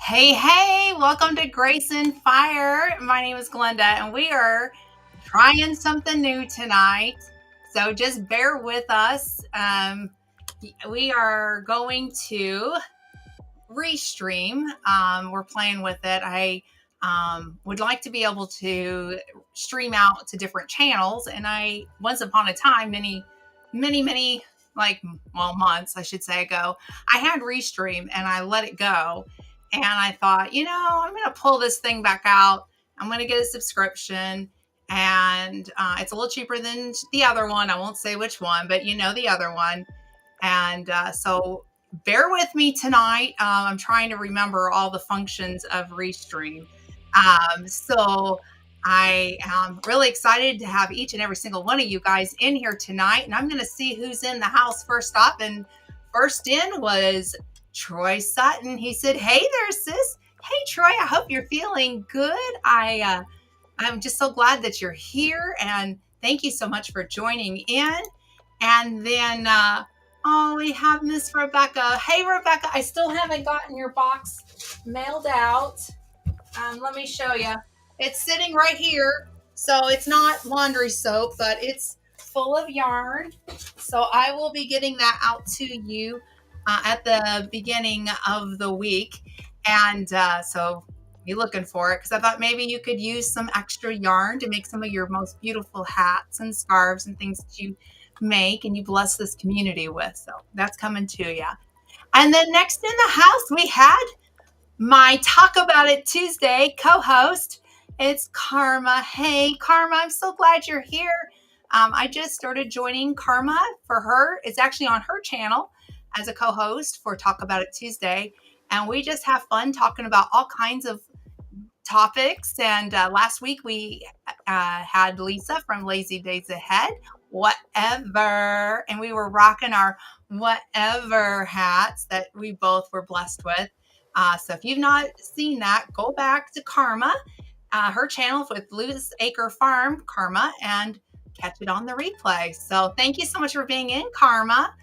Hey, hey, welcome to Grace and Fire. My name is Glenda, and we are trying something new tonight. So just bear with us. We are going to restream. We're playing with it. I would like to be able to stream out to different channels. And once upon a time, many, months, I should say, ago, I had Restream and I let it go. And I thought, I'm going to pull this thing back out. I'm going to get a subscription. And it's a little cheaper than the other one. I won't say which one, but the other one. And so bear with me tonight. I'm trying to remember all the functions of Restream. So I am really excited to have each and every single one of you guys in here tonight. And I'm going to see who's in the house first up. And first in was Troy Sutton. He said, "Hey there, sis. Hey, Troy, I hope you're feeling good. I'm just so glad that you're here. And thank you so much for joining in." And then, we have Miss Rebecca. Hey, Rebecca, I still haven't gotten your box mailed out. Let me show you. It's sitting right here. So it's not laundry soap, but it's full of yarn. So I will be getting that out to you at the beginning of the week. And so be looking for it because I thought maybe you could use some extra yarn to make some of your most beautiful hats and scarves and things that you make and you bless this community with. So that's coming to you. And then next in the house, we had my Talk About It Tuesday co-host. It's Karma. Hey, Karma, I'm so glad you're here. I just started joining Karma for her. It's actually on her channel as a co-host for Talk About It Tuesday. And we just have fun talking about all kinds of topics. And last week we had Lisa from Lazy Days Ahead, whatever. And we were rocking our whatever hats that we both were blessed with. So if you've not seen that, go back to Karma, her channel with Lewis Acre Farm, Karma, and catch it on the replay. So thank you so much for being in, Karma.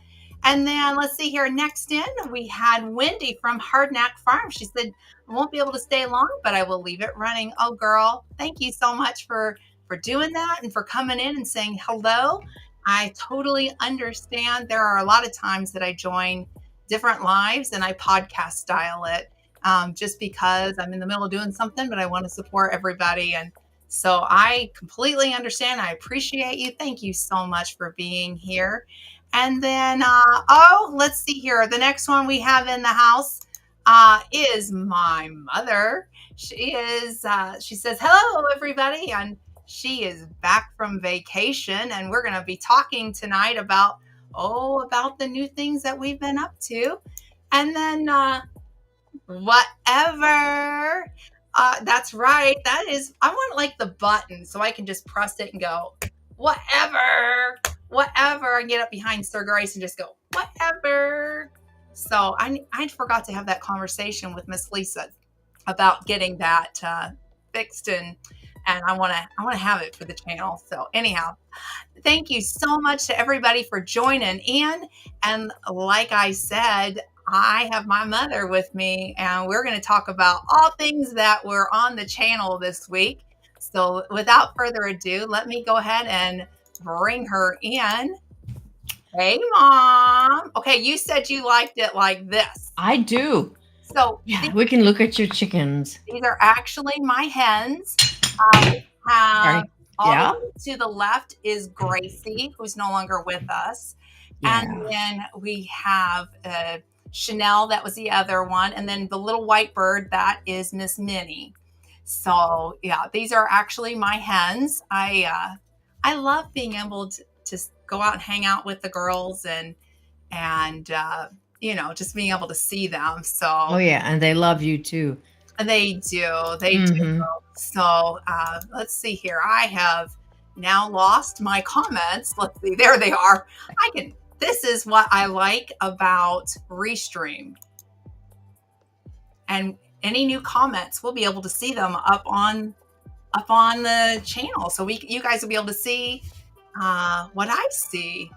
And then let's see here. Next in, we had Wendy from Hardknack Farm. She said, "I won't be able to stay long, but I will leave it running." Oh, girl, thank you so much for doing that and for coming in and saying hello. I totally understand. There are a lot of times that I join different lives and I podcast style it just because I'm in the middle of doing something, but I want to support everybody. And so I completely understand. I appreciate you. Thank you so much for being here. And then, let's see here. The next one we have in the house is my mother. She says, "Hello, everybody." And she is back from vacation. And we're going to be talking tonight about the new things that we've been up to. And then, whatever. That's right. I want like the button so I can just press it and go, whatever. And get up behind Sir Grace and just go, whatever. So I forgot to have that conversation with Miss Lisa about getting that fixed and I want to have it for the channel. So anyhow, thank you so much to everybody for joining in. And like I said, I have my mother with me, and we're going to talk about all things that were on the channel this week. So without further ado, let me go ahead and bring her in. Hey, Mom. Okay, you said you liked it like this. I do. So yeah, we can look at your chickens. These are actually my hens. All the way to the left is Gracie, who's no longer with us. Yeah. And then we have Chanel, that was the other one. And then the little white bird, that is Miss Minnie. So yeah, these are actually my hens. I love being able to go out and hang out with the girls and just being able to see them. So and they love you too. They do. Do. So let's see here. I have now lost my comments. Let's see. There they are. This is what I like about Restream. And any new comments, we'll be able to see them up on the channel. So you guys will be able to see what I see.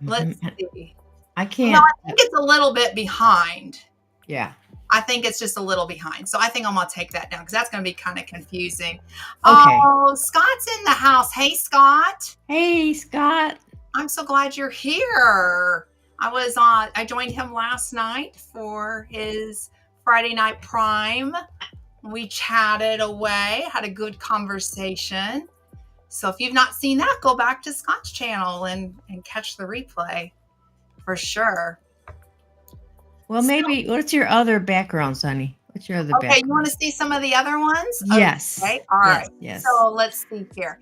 Let's see. I can't. I think it's a little bit behind. Yeah. I think it's just a little behind. So I think I'm going to take that down because that's going to be kind of confusing. Okay. Oh, Scott's in the house. Hey, Scott. Hey, Scott. I'm so glad you're here. I joined him last night for his Friday Night Prime. We chatted away, had a good conversation. So if you've not seen that, go back to Scott's channel and catch the replay for sure. Well, maybe what's your other background, Sonny? What's your other background? Okay, you want to see some of the other ones? Yes. Okay, all right. Yes. So let's see here.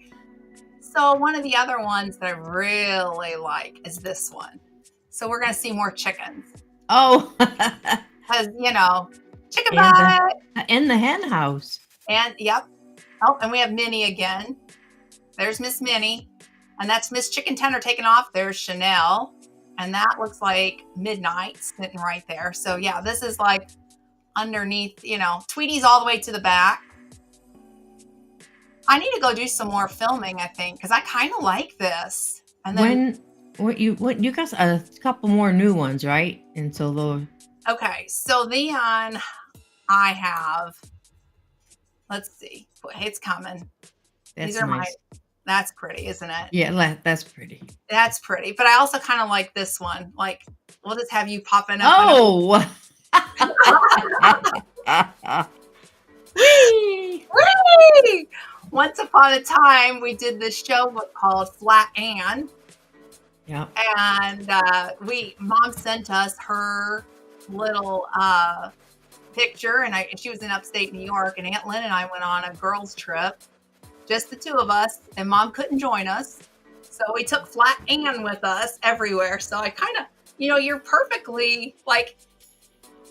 So one of the other ones that I really like is this one. So we're going to see more chickens. Oh. Because, chicken butt. In the hen house. And, yep. Oh, and we have Minnie again. There's Miss Minnie. And that's Miss Chicken Tender taking off. There's Chanel. And that looks like Midnight sitting right there. So, yeah, this is like underneath, Tweety's all the way to the back. I need to go do some more filming, I think, because I kind of like this. And then you got a couple more new ones, right? And so those. Okay, so then I have. Let's see. It's coming. That's These are nice. That's pretty, isn't it? Yeah, that's pretty. That's pretty. But I also kind of like this one. Like, we'll just have you popping up. Oh. Whee! Whee! Once upon a time, we did this show called Flat Ann. Yeah. And Mom sent us her little picture, and she was in upstate New York, and Aunt Lynn and I went on a girls' trip, just the two of us, and Mom couldn't join us. So we took Flat Ann with us everywhere. So I kind of, you're perfectly like,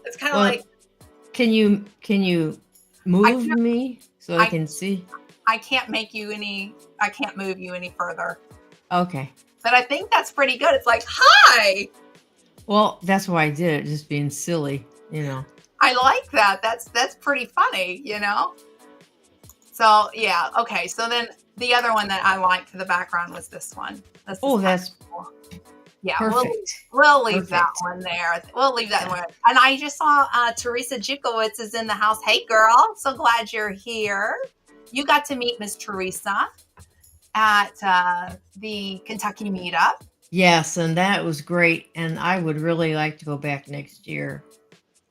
it's kind of like. Can you move me so I can see? I can't make you I can't move you any further. Okay. But I think that's pretty good. It's like, hi. Well, that's why I did it, just being silly, I like that. That's pretty funny, So yeah, okay. So then the other one that I liked for the background was this one. That's cool. Yeah, perfect. We'll leave that one there. We'll leave that one. And I just saw Teresa Jukowitz is in the house. Hey, girl. So glad you're here. You got to meet Miss Teresa at the Kentucky meetup. Yes, and that was great. And I would really like to go back next year.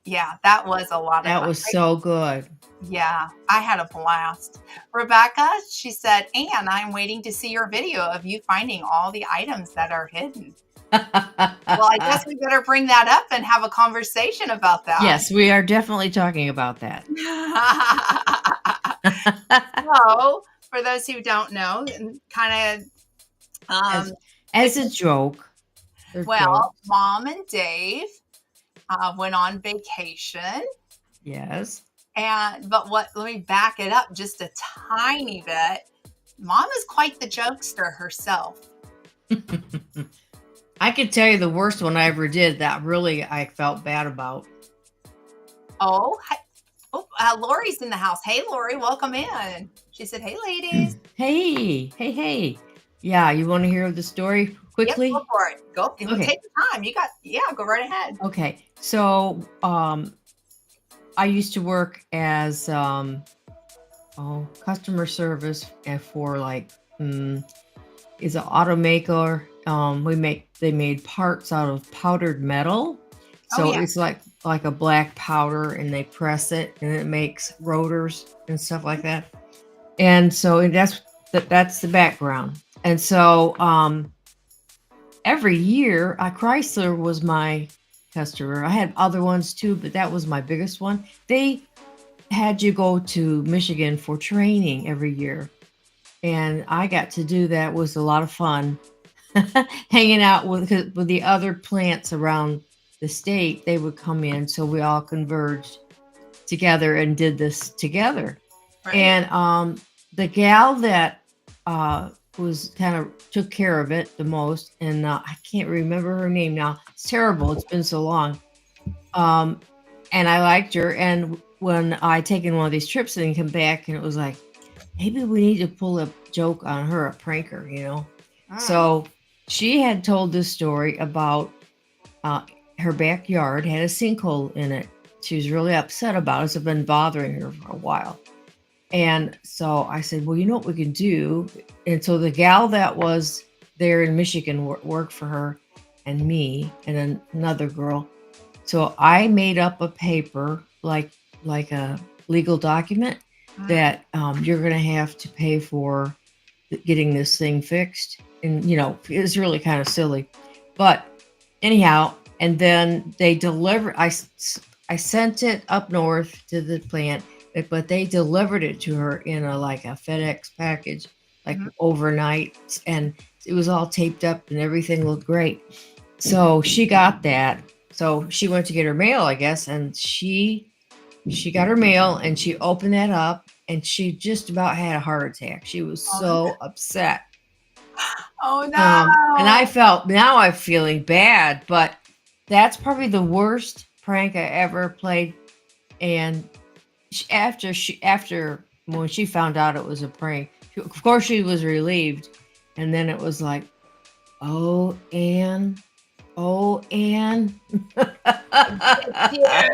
Yeah, that was a lot of fun. That was so good. Yeah, I had a blast. Rebecca, she said, Anne, I'm waiting to see your video of you finding all the items that are hidden. Well, I guess we better bring that up and have a conversation about that. Yes, we are definitely talking about that. So, for those who don't know, kind of as a joke. Well, Mom and Dave went on vacation. Yes. But let me back it up just a tiny bit. Mom is quite the jokester herself. I could tell you the worst one I ever did that really I felt bad about. Lori's in the house. Hey, Lori, welcome in. She said, hey, ladies. Hey. Yeah, you want to hear the story quickly? Yep, go for it. Go. Okay. Take your time. Go right ahead. Okay. So, I used to work as customer service for is an automaker. They made parts out of powdered metal. So it's like a black powder, and they press it and it makes rotors and stuff like that. And so that's the background. And so every year Chrysler was my customer. I had other ones too, but that was my biggest one. They had you go to Michigan for training every year. And I got to do that. It was a lot of fun. Hanging out with the other plants around the state. They would come in, so we all converged together and did this together. Right. And the gal that was kind of took care of it the most, and I can't remember her name now. It's terrible. It's been so long. And I liked her. And when I taken one of these trips and come back, and it was like, maybe we need to pull a joke on her, a pranker, So she had told this story about her backyard had a sinkhole in it, she was really upset about it. It's been bothering her for a while. And so I said, well, you know what we can do? And so the gal that was there in Michigan worked for her and me and another girl. So I made up a paper, like a legal document that you're going to have to pay for getting this thing fixed. And, you know, it was really kind of silly. But anyhow, and then they delivered, I sent it up north to the plant, but they delivered it to her in a FedEx package, like overnight. And it was all taped up and everything looked great. So she got that. So she went to get her mail, I guess, and she got her mail and she opened that up and she just about had a heart attack. She was so upset. Oh no. And now I'm feeling bad, but that's probably the worst prank I ever played. And after when she found out it was a prank, of course she was relieved. And then it was like, oh, Anne. You're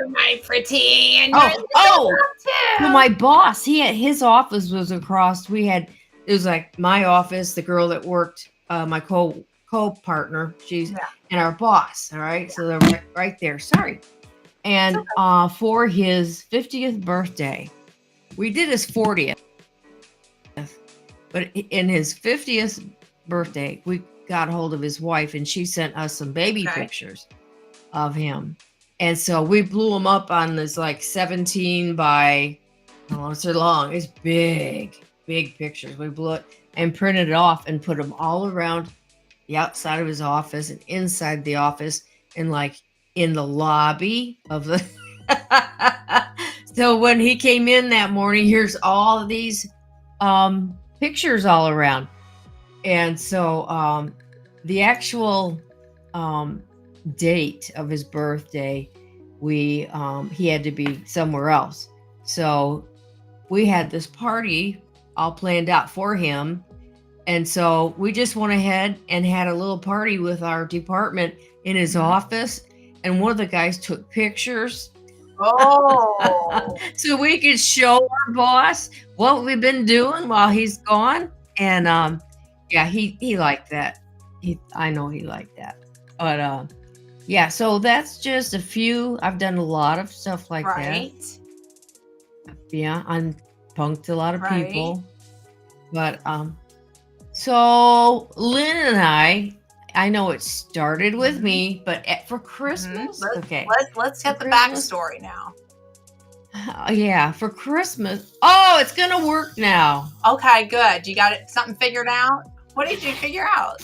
my pretty. And so my boss, his office was across. It was like my office, the girl that worked, my co-partner, and our boss. All right. So they're right there. Sorry. And for his 50th birthday, we did his 40th, but in his 50th birthday, we got a hold of his wife and she sent us some baby pictures of him. And so we blew them up on this 17 by, it's long. It's big pictures. We blew it and printed it off and put them all around the outside of his office and inside the office and in the lobby of the. So when he came in that morning, here's all of these pictures all around. And so the actual date of his birthday, he had to be somewhere else. So we had this party all planned out for him. And so we just went ahead and had a little party with our department in his office. And one of the guys took pictures. Oh. So we could show our boss what we've been doing while he's gone. And he liked that. I know he liked that. But so that's just a few. I've done a lot of stuff like that. Yeah, I'm punked a lot of people. But so Lynn and I know it started with me, but for Christmas, let's get the backstory now. Yeah, for Christmas. Oh, it's gonna work now. Okay, good. You got something figured out? What did you figure out?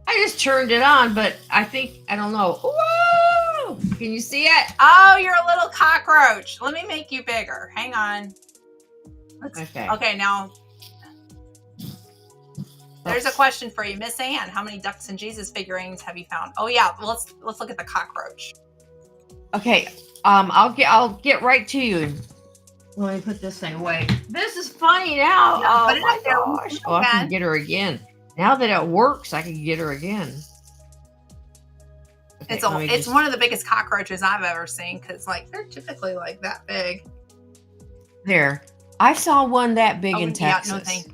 I just turned it on, but I don't know. Whoa! Can you see it? Oh, you're a little cockroach. Let me make you bigger. Hang on. Okay, now there's a question for you, Miss Ann. How many Ducks and Jesus figurines have you found? Oh yeah, let's look at the cockroach. Okay, I'll get right to you. Let me put this thing away. This is funny now. Oh my gosh! Oh, I can get her again. Now that it works, I can get her again. Okay, it's one of the biggest cockroaches I've ever seen because they're typically that big. There, I saw one that big in Texas. Yeah, no thanks.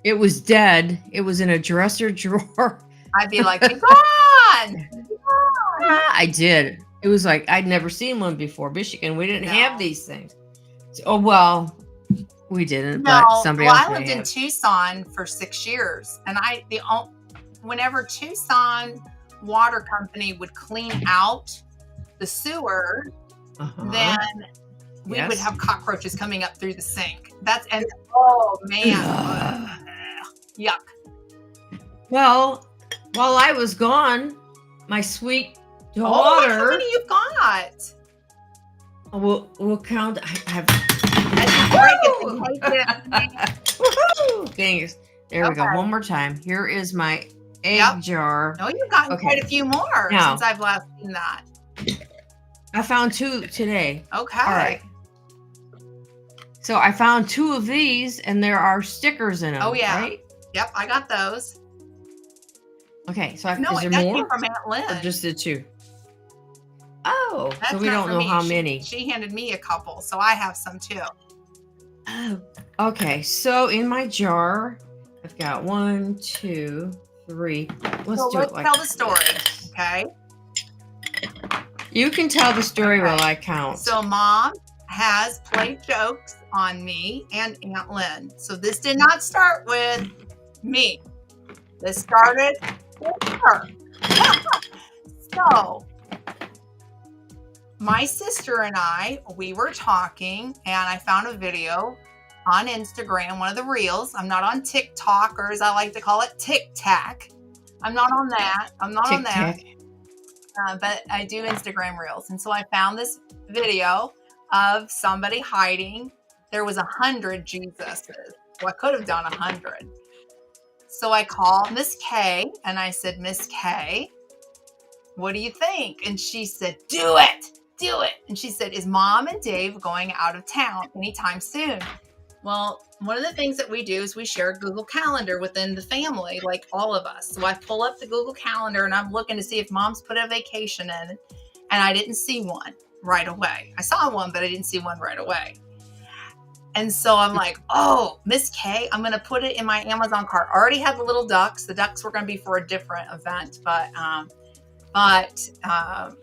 It was dead. It was in a dresser drawer. I'd be like, be gone! I did. It was I'd never seen one before. Michigan, we didn't have these things. Oh, well, we didn't, but somebody else I lived in Tucson for 6 years, and whenever Tucson Water Company would clean out the sewer, then we would have cockroaches coming up through the sink. Oh man, yuck. Well, while I was gone, my sweet daughter. How many you've got? We'll count. I have. There we go. One more time. Here is my egg jar. No, you've gotten quite a few more since I've last seen that. I found 2 today. Okay. All right. So I found 2 of these, and there are stickers in them. Oh yeah. Right? Yep, I got those. Okay, so I got you from Aunt Lynn. Or just the 2? Oh, so That's we not don't for know me. how many. She handed me a couple, so I have some too. Oh, okay. So in my jar, I've got 1, 2, 3. Let's do it like tell the story, this. okay? You can tell the story while I count. So Mom has played jokes on me and Aunt Lynn. So this did not start with me. This started with her. So my sister and I, we were talking, and I found a video on Instagram, one of the reels. I'm not on TikTok, or as I like to call it, TikTok. I'm not on that. But I do Instagram reels. And so I found this video of somebody hiding. There was 100 Jesuses. Well, I could have done 100. So I called Miss K and I said, Miss K, what do you think? And she said, do it. And she said, is Mom and Dave going out of town anytime soon? Well, one of the things that we do is we share a Google Calendar within the family, like all of us. So I pull up the Google Calendar and I'm looking to see if Mom's put a vacation in, and I didn't see one right away. I saw one, but I didn't see one right away. And so I'm like, oh, Miss K, I'm going to put it in my Amazon cart. I already had the little ducks. The ducks were going to be for a different event, but I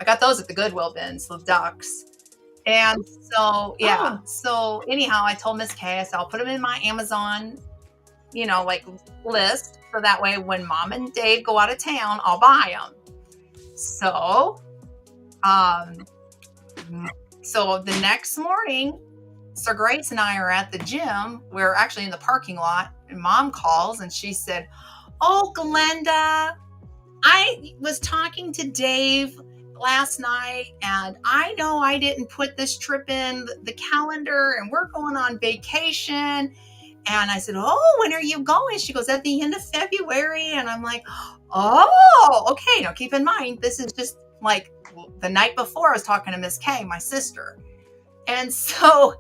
got those at the Goodwill bins, the ducks. And so, yeah. Oh. So anyhow, I told Miss K, I said, I'll put them in my Amazon, list. So that way when Mom and Dave go out of town, I'll buy them. So, so the next morning, Sir Grace and I are at the gym. We're actually in the parking lot, and Mom calls and she said, oh, Glenda, I was talking to Dave last night, and I know I didn't put this trip in the calendar, and we're going on vacation. And I said, oh, when are you going? She goes, at the end of February. And I'm like, oh, okay. Now keep in mind, this is just like the night before I was talking to Miss K, my sister. And so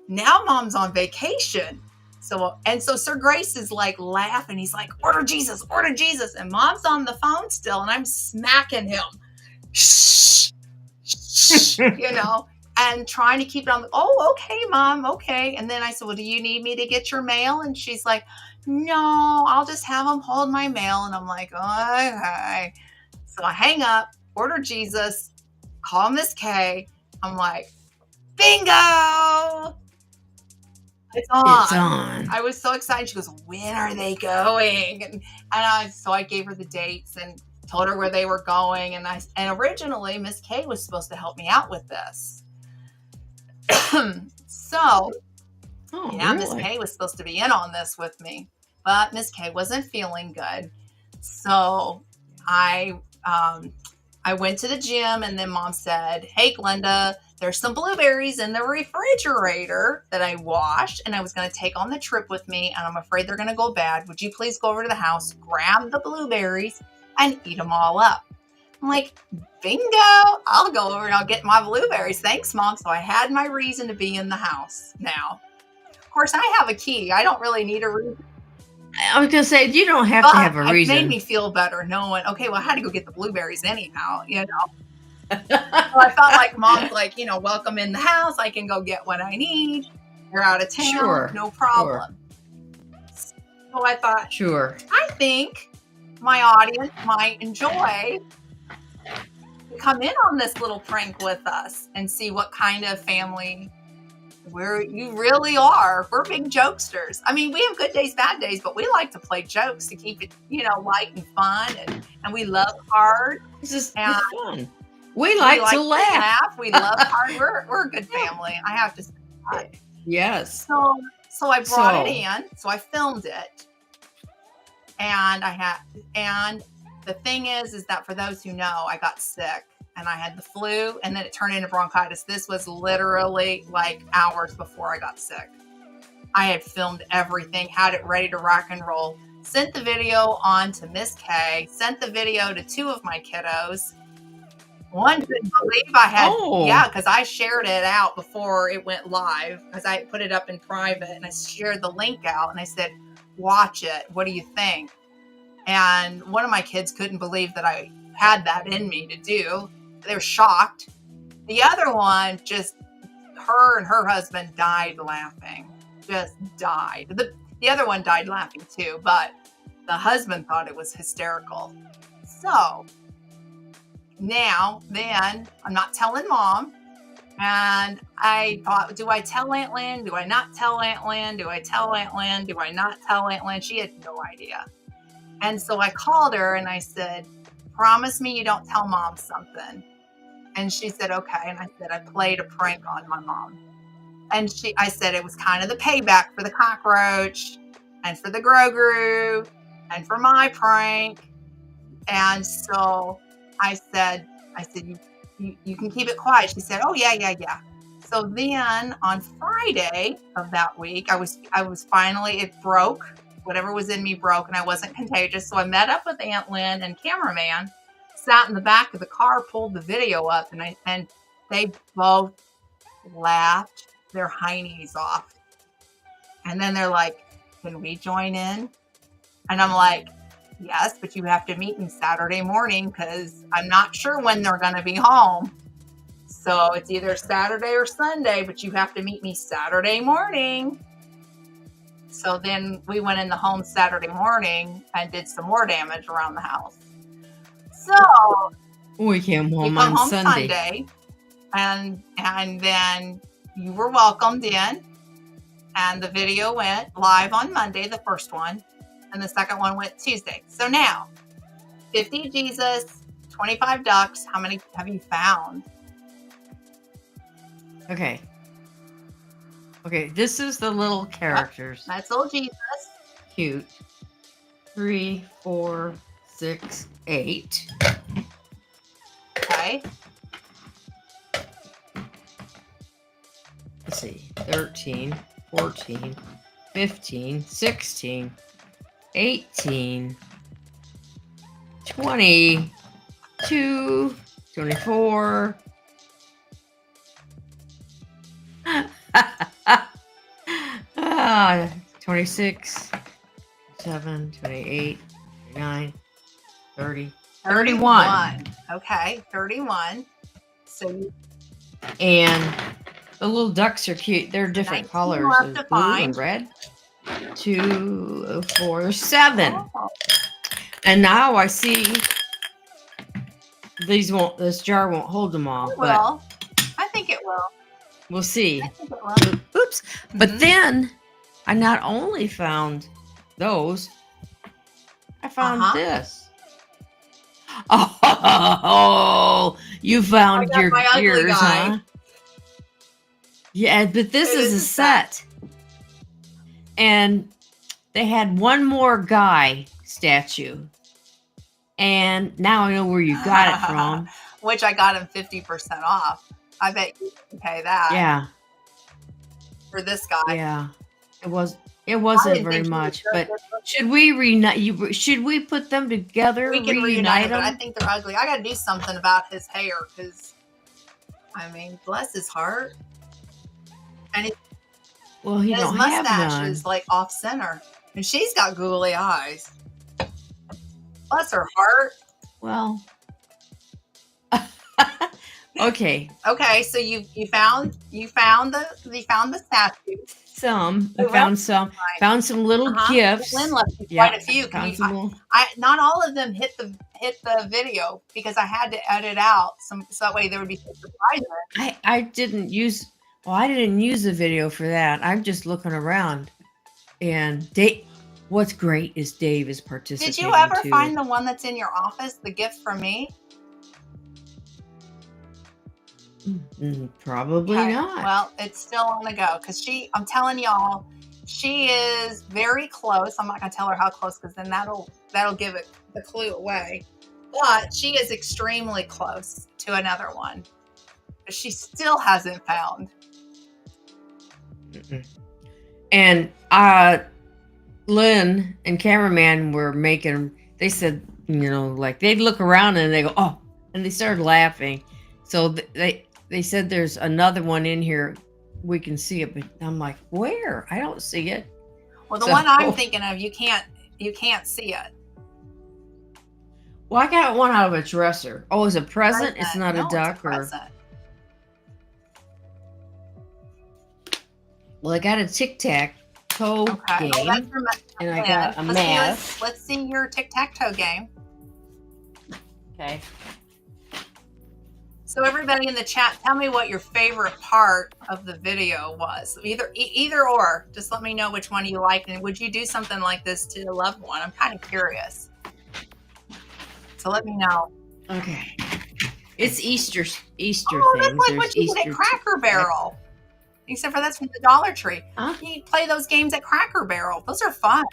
now Mom's on vacation. So Sir Grace is like laughing. He's like, order Jesus. And Mom's on the phone still, and I'm smacking him. Shh, and trying to keep it on. Oh, okay, Mom. Okay. And then I said, well, do you need me to get your mail? And she's like, no, I'll just have him hold my mail. And I'm like, okay. So I hang up, order Jesus, call Miss K. I'm like, bingo. It's on. I was so excited. She goes, when are they going? So I gave her the dates and told her where they were going. And originally Miss K was supposed to help me out with this. Really? Miss K was supposed to be in on this with me, but Miss K wasn't feeling good. So I went to the gym, and then Mom said, hey, Glenda, there's some blueberries in the refrigerator that I washed, and I was going to take on the trip with me, and I'm afraid they're going to go bad. Would you please go over to the house, grab the blueberries, and eat them all up? I'm like, bingo, I'll go over and I'll get my blueberries. Thanks, Mom. So I had my reason to be in the house now. Of course, I have a key. I don't really need a reason. I was going to say, you don't have to have a reason. It made me feel better knowing, okay, well, I had to go get the blueberries anyhow, So I felt like Mom's like, welcome in the house. I can go get what I need. You're out of town. Sure. No problem. Sure. So I thought, I think my audience might enjoy come in on this little prank with us and see what kind of family you really are. We're big jokesters. I mean, we have good days, bad days, but we like to play jokes to keep it, light and fun. And we love hard. It's fun. We like to laugh. We love hard. We're a good family. I have to say that. Yes. So I brought it in. So I filmed it. And the thing is that for those who know, I got sick and I had the flu, and then it turned into bronchitis. This was literally like hours before I got sick. I had filmed everything, had it ready to rock and roll, sent the video on to Miss K, sent the video to 2 of my kiddos. One couldn't believe I had, because I shared it out before it went live, because I put it up in private and I shared the link out and I said, watch it. What do you think? And one of my kids couldn't believe that I had that in me to do. They're shocked. The other one, just her and her husband died laughing. Just died. The other one died laughing too, but the husband thought it was hysterical. So now, then, I'm not telling Mom. And I thought, do I tell Aunt Lynn? Do I not tell Aunt Lynn? Do I tell Aunt Lynn? Do I not tell Aunt Lynn? She had no idea. And so I called her and I said, promise me you don't tell Mom something. And she said, okay. And I said, I played a prank on my mom. And I said, it was kind of the payback for the cockroach and for the Grogu and for my prank. And so I said, you can keep it quiet. She said, oh, yeah. So then on Friday of that week, I was finally, it broke. Whatever was in me broke, and I wasn't contagious. So I met up with Aunt Lynn and cameraman, sat in the back of the car, pulled the video up, and they both laughed their heinies off. And then they're like, can we join in? And I'm like, yes, but you have to meet me Saturday morning because I'm not sure when they're going to be home. So it's either Saturday or Sunday, but you have to meet me Saturday morning. So then we went in the home Saturday morning and did some more damage around the house. So we came home on Sunday. And then you were welcomed in. And the video went live on Monday, the first one. And the second one went Tuesday. So now, 50 Jesus, 25 ducks. How many have you found? Okay, this is the little characters. That's little Jesus. Cute. 3, 4, 6, 8. Okay. Let's see. 13, 14, 15, 16, 18, 22, 24. 26, 7, 28, 29, 30, 31. Okay, 31. So and the little ducks are cute. They're different colors. Blue and red. 2, 4, 7. Oh. And now I see this jar won't hold them all. It will. I think it will. We'll see. I think it will. Oops. Mm-hmm. But then I not only found those, I found this. Oh, you found your ears, huh? Yeah, but this is a set. And they had one more guy statue. And now I know where you got it from. Which I got him 50% off. I bet you can pay that. Yeah. For this guy. Yeah. It wasn't very much, but should we reunite? Should we put them together? We can reunite them. I think they're ugly. I got to do something about his hair because, I mean, bless his heart. And he his mustache is like off center, and she's got googly eyes. Bless her heart. Well. Okay. Okay, so you found the statue. Found some little gifts. Lynn left quite a few. Not all of them hit the video because I had to edit out so that way there would be some surprises. I didn't use the video for that. I'm just looking around, and what's great is Dave is participating. Did you ever find the one that's in your office, the gift from me? Probably not. Well, it's still on the go because I'm telling y'all, she is very close. I'm not going to tell her how close because then that'll give it the clue away. But she is extremely close to another one. She still hasn't found. And Lynn and cameraman were making. They said, like they'd look around and they go, oh, and they started laughing. So they said there's another one in here. We can see it, but I'm like, where? I don't see it. Well, the one I'm thinking of, you can't see it. Well, I got one out of a dresser. Oh, is it present? It's not No, a duck it's a present. Well, I got a tic-tac-toe game, and I got a mask. Let's see your tic-tac-toe game. Okay. So everybody in the chat, tell me what your favorite part of the video was. Either or. Just let me know which one you liked, and would you do something like this to a loved one? I'm kind of curious. So let me know. Okay. It's Easter oh, things. That's like what you did at Cracker Barrel. Except for that's from the Dollar Tree. Huh? You play those games at Cracker Barrel. Those are fun.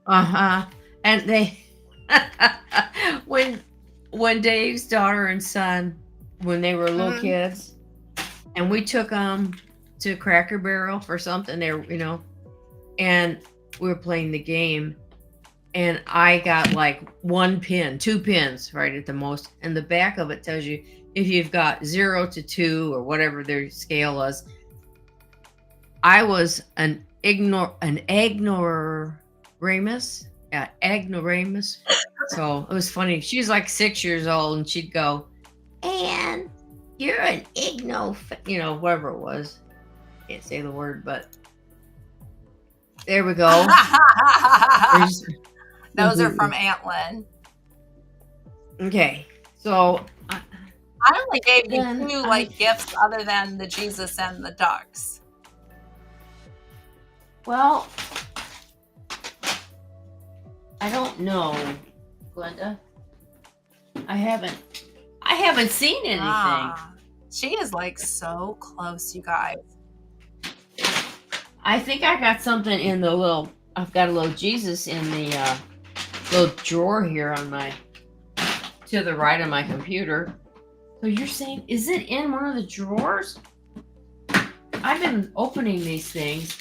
And they when Dave's daughter and son, when they were little kids, and we took them to Cracker Barrel for something, they were, and we were playing the game, and I got like 1 pin, 2 pins right at the most, and the back of it tells you if you've got 0 to 2 or whatever their scale is. I was an ignoramus. Yeah, ignoramus. So it was funny. She was like 6 years old, and she'd go, "And you're an whatever it was. Can't say the word, but there we go." Those are from Aunt Lynn. Okay, so I only gave you 2 gifts other than the Jesus and the ducks. Well, I don't know, Glenda. I haven't seen anything. She is like so close, you guys. I think I got something in I've got a little Jesus in the little drawer here to the right of my computer. So you're saying, is it in one of the drawers? I've been opening these things,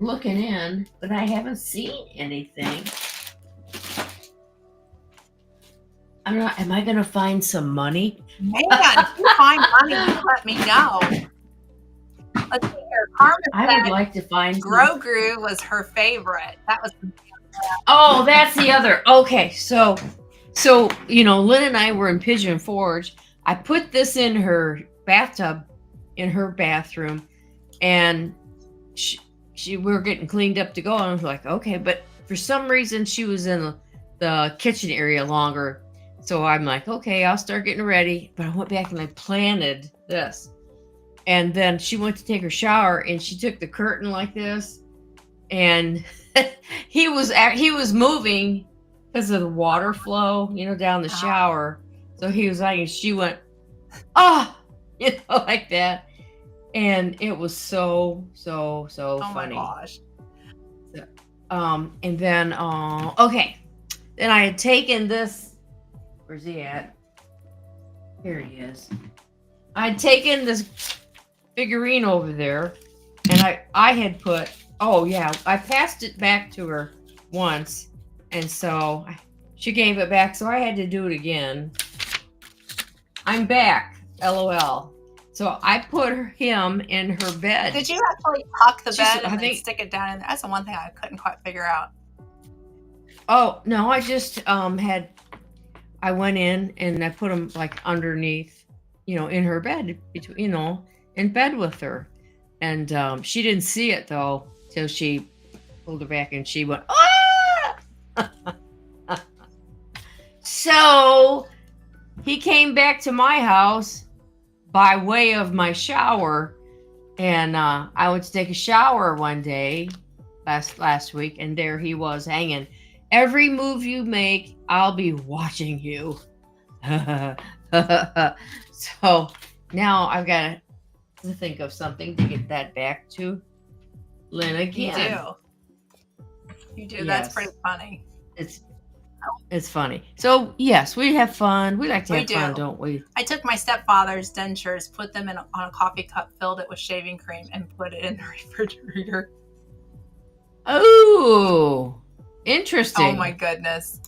looking in, but I haven't seen anything. I don't know. Am I going to find some money? Man, if you find money, you let me know. Let's see here. Carmen I would like to find Grogu was her favorite. That was. Oh, that's the other. Okay, so Lynn and I were in Pigeon Forge. I put this in her bathtub, in her bathroom, and we were getting cleaned up to go. And I was like, okay, but for some reason she was in the kitchen area longer. So I'm like, okay, I'll start getting ready. But I went back and I planted this. And then she went to take her shower, and she took the curtain like this, and he was moving because of the water flow, down the shower. So he was like, and she went, like that. And it was so funny. Oh my gosh. And then okay. Then I had taken this. Where's he at? Here he is. I'd taken this figurine over there, and I had put, I passed it back to her once, and so she gave it back, so I had to do it again. I'm back, LOL. So I put him in her bed. Did you actually tuck the bed and then stick it down in there? That's the one thing I couldn't quite figure out. Oh, no, I just I went in and I put him like underneath, in her bed, in bed with her. And she didn't see it though, till she pulled her back and she went, ah! So he came back to my house by way of my shower, and I went to take a shower one day last week, and there he was hanging. Every move you make, I'll be watching you. So now I've got to think of something to get that back to Lynn again. You do. Yes. That's pretty funny. It's funny. So yes, we have fun. We like to have fun, don't we? I took my stepfather's dentures, put them on a coffee cup, filled it with shaving cream, and put it in the refrigerator. Oh, interesting. Oh my goodness.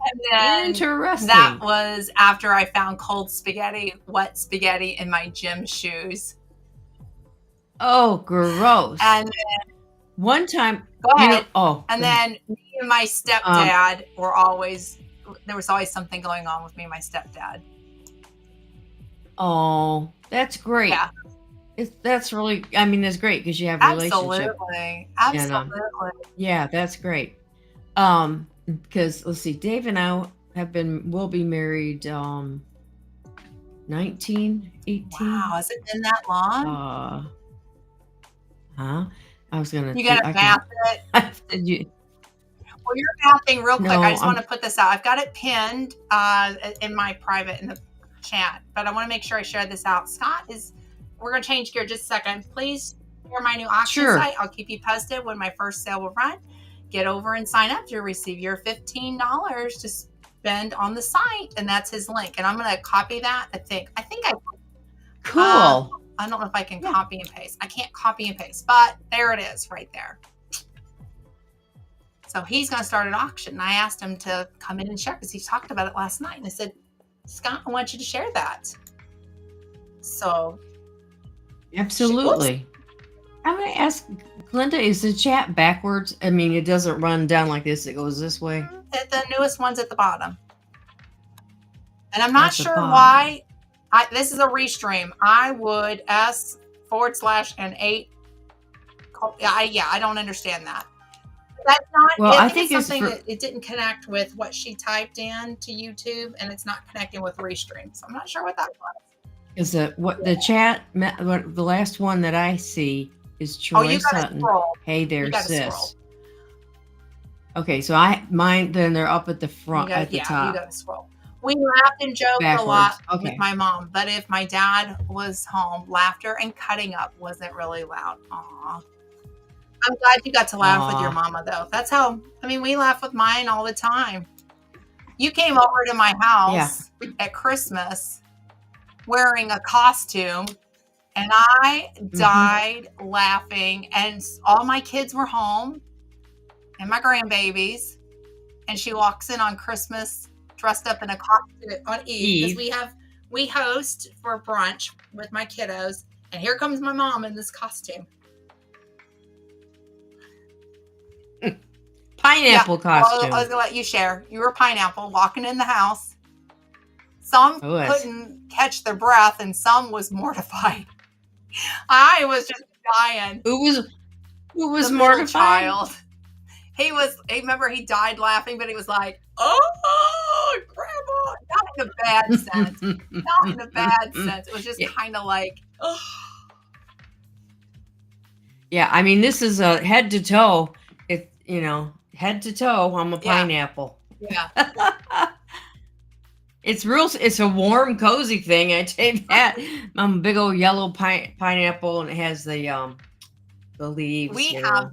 And then interesting. That was after I found wet spaghetti in my gym shoes. Oh, gross. And then one time, go ahead. Then me and my stepdad were always, there was always something going on with me and my stepdad. Oh, that's great. Yeah. That's really, I mean, that's great because you have a relationship. Absolutely. Yeah, that's great. Because let's see, Dave and I will be married 1918. Wow, has it been that long? I was gonna. You gotta math it. Well, you're mathing real quick. I just want to put this out. I've got it pinned in my private in the chat, but I want to make sure I share this out. We're going to change gear just a second. Please share my new auction site. I'll keep you posted when my first sale will run. Get over and sign up to receive your $15 to spend on the site, and that's his link. And I'm going to copy that. I think I cool. I don't know if I can copy and paste. I can't copy and paste, but there it is right there. So he's going to start an auction. And I asked him to come in and share because he talked about it last night. And I said, Scott, I want you to share that. So. Absolutely. I'm going to ask Glenda, is the chat backwards? I mean, it doesn't run down like this. It goes this way. The newest one's at the bottom. And I'm not sure why. This is a restream. I would S/and 8. I don't understand that. That's not. Well, I think it's something that it didn't connect with what she typed in to YouTube, and it's not connecting with Restream. So I'm not sure what that was. Is it what the chat? The last one that I see is Troy Sutton. Hey there, sis. Okay, so mine. Then they're up at the front at the top. You got to scroll. We laughed and joked a lot with my mom, but if my dad was home, laughter and cutting up wasn't really loud. Aww. I'm glad you got to laugh with your mama, though. That's how, I mean, we laugh with mine all the time. You came over to my house at Christmas wearing a costume, and I died laughing, and all my kids were home and my grandbabies, and she walks in on Christmas dressed up in a costume on Eve because we host for brunch with my kiddos, and here comes my mom in this costume. Pineapple costume. I was gonna let you share. You were pineapple walking in the house. Some couldn't catch their breath, and some was mortified. I was just dying. Who was mortified? Child. Remember he died laughing, but he was like, "Oh, Grandma!" Not in a bad sense. Not in a bad sense. It was just kind of like, oh. Yeah, I mean, this is a head to toe. Head to toe, I'm a pineapple. Yeah. It's a warm, cozy thing. I tell you that. I'm a big old yellow pineapple, and it has the leaves. We have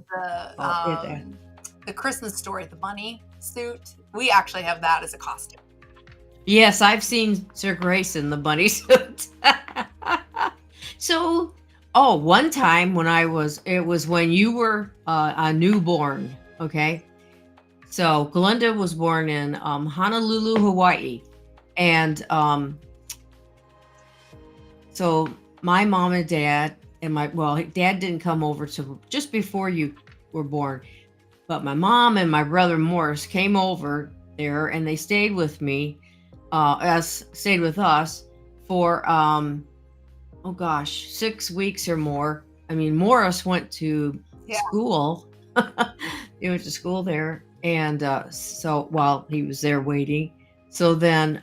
the Christmas Story, the bunny suit. We actually have that as a costume. Yes, I've seen Sir Grayson, the bunny suit. So, one time it was when you were a newborn, okay? So Glenda was born in Honolulu, Hawaii. And so my mom and dad and dad didn't come over to just before you were born, but my mom and my brother Morris came over there, and they stayed with me, stayed with us for 6 weeks or more. I mean, Morris went to school. He went to school there. And so while he was there waiting, so then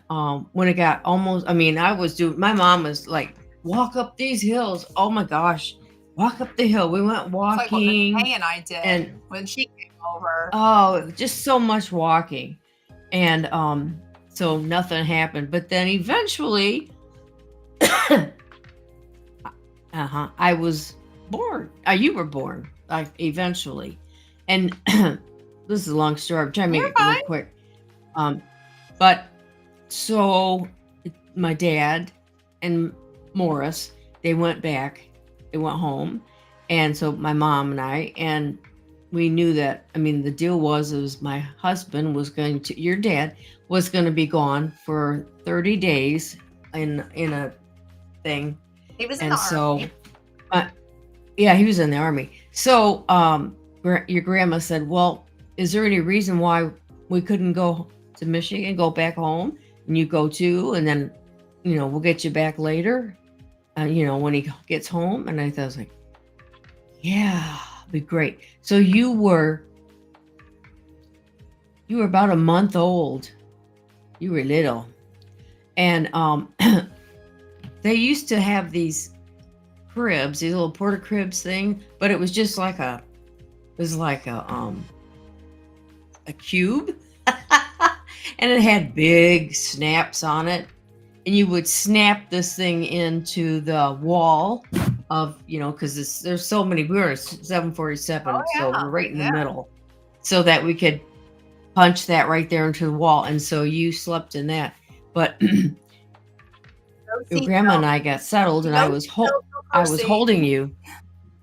when it got almost, my mom was like, walk up these hills. Oh my gosh, walk up the hill. We went walking. It's like what May and I did when she came over. Oh, just so much walking. And so nothing happened. But then eventually, I was born. You were born, eventually. And this is a long story. I'm trying to make it real quick. But so my dad and Morris, they went home. And so my mom and I, and we knew that, the deal was my husband your dad was going to be gone for 30 days in a thing. He was in the army. Yeah, he was in the army. So, your grandma said, well, is there any reason why we couldn't go to Michigan, go back home, and you go too, and then, we'll get you back later, when he gets home? And I was like, yeah, it'd be great. So you were about a month old. You were little. And they used to have these cribs, these little porta cribs thing, but it was just like a cube. And it had big snaps on it. And you would snap this thing into the wall of, because there's so many. We were 747, so we're right in the middle, so that we could punch that right there into the wall. And so you slept in that. But your grandma and I got settled, and I was holding you.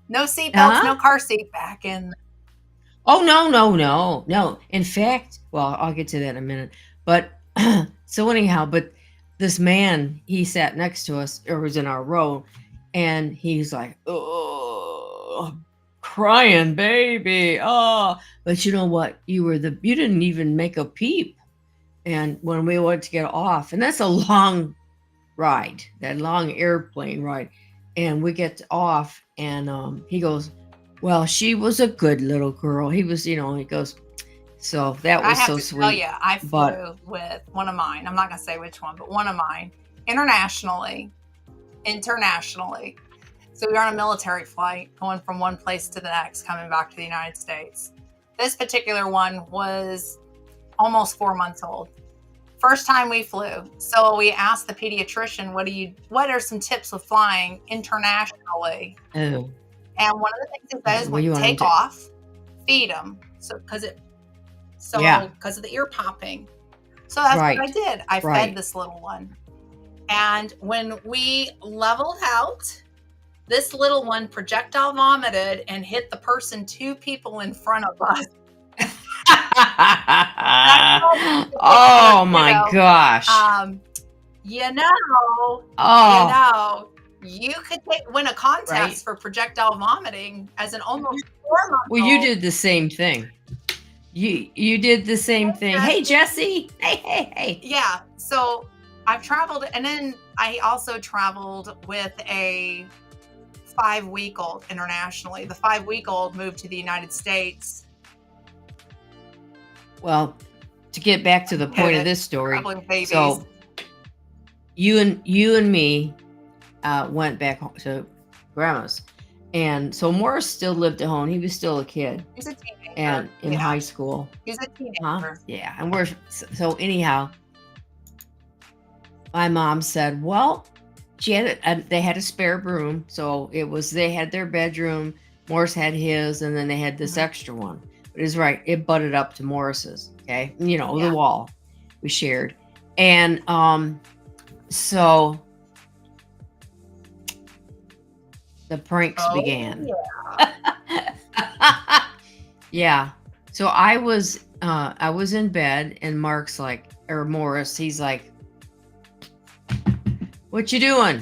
No seatbelts, no car seat back in. Oh, no. In fact, well, I'll get to that in a minute. But so anyhow, but this man, he sat next to us, or was in our row, and he's like, oh, crying baby. Oh, but you know what? You didn't even make a peep. And when we went to get off, and that's a long ride, that long airplane ride, and we get off, and he goes, well, she was a good little girl. He was, he goes, so that was so sweet. I have to tell you, I flew with one of mine. I'm not going to say which one, but one of mine, internationally. So we were on a military flight going from one place to the next, coming back to the United States. This particular one was almost 4 months old. First time we flew. So we asked the pediatrician, what are some tips with flying internationally? Oh. And one of the things it says when you take off, feed them. Because of the ear popping. So that's what I did. I fed this little one. And when we leveled out, this little one projectile vomited and hit the person 2 people in front of us. Oh my gosh. You could win a contest for projectile vomiting as an almost 4-month-old. Well, you did the same thing. You did the same thing. Hey, Jesse. Hey. Yeah. So I've traveled, and then I also traveled with a 5-week-old internationally. The 5-week-old moved to the United States. Well, to get back to the point of this story, so you and me went back home to grandma's, and so Morris still lived at home. He was still a kid. He was a teenager. And in high school. He was a teenager. Yeah, and so anyhow, my mom said, well, they had a spare room, so they had their bedroom, Morris had his, and then they had this extra one. But it's right, it butted up to Morris's, okay? The wall we shared. And so the pranks began. Yeah. Yeah. So I was in bed, and Morris, he's like, what you doing?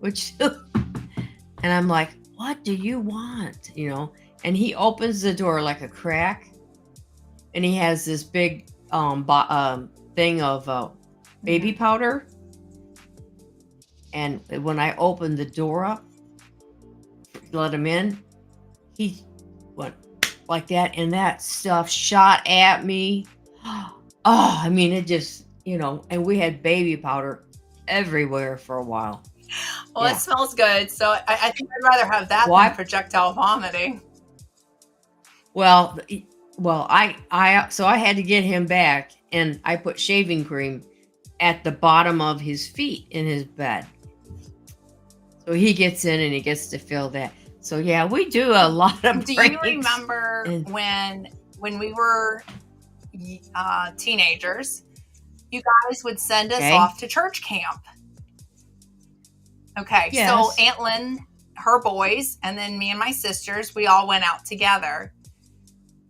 And I'm like, what do you want? And he opens the door like a crack, and he has this big thing of baby powder. And when I opened the door up, let him in, he went like that, and that stuff shot at me. Oh, I mean, it just, and we had baby powder everywhere for a while. Well, It smells good, so I think I'd rather have that than projectile vomiting. Well, I had to get him back, and I put shaving cream at the bottom of his feet in his bed. So he gets in and he gets to feel that. So yeah, we do a lot of. Do you remember when we were teenagers? You guys would send us off to church camp. Okay, yes. So Aunt Lynn, her boys, and then me and my sisters, we all went out together.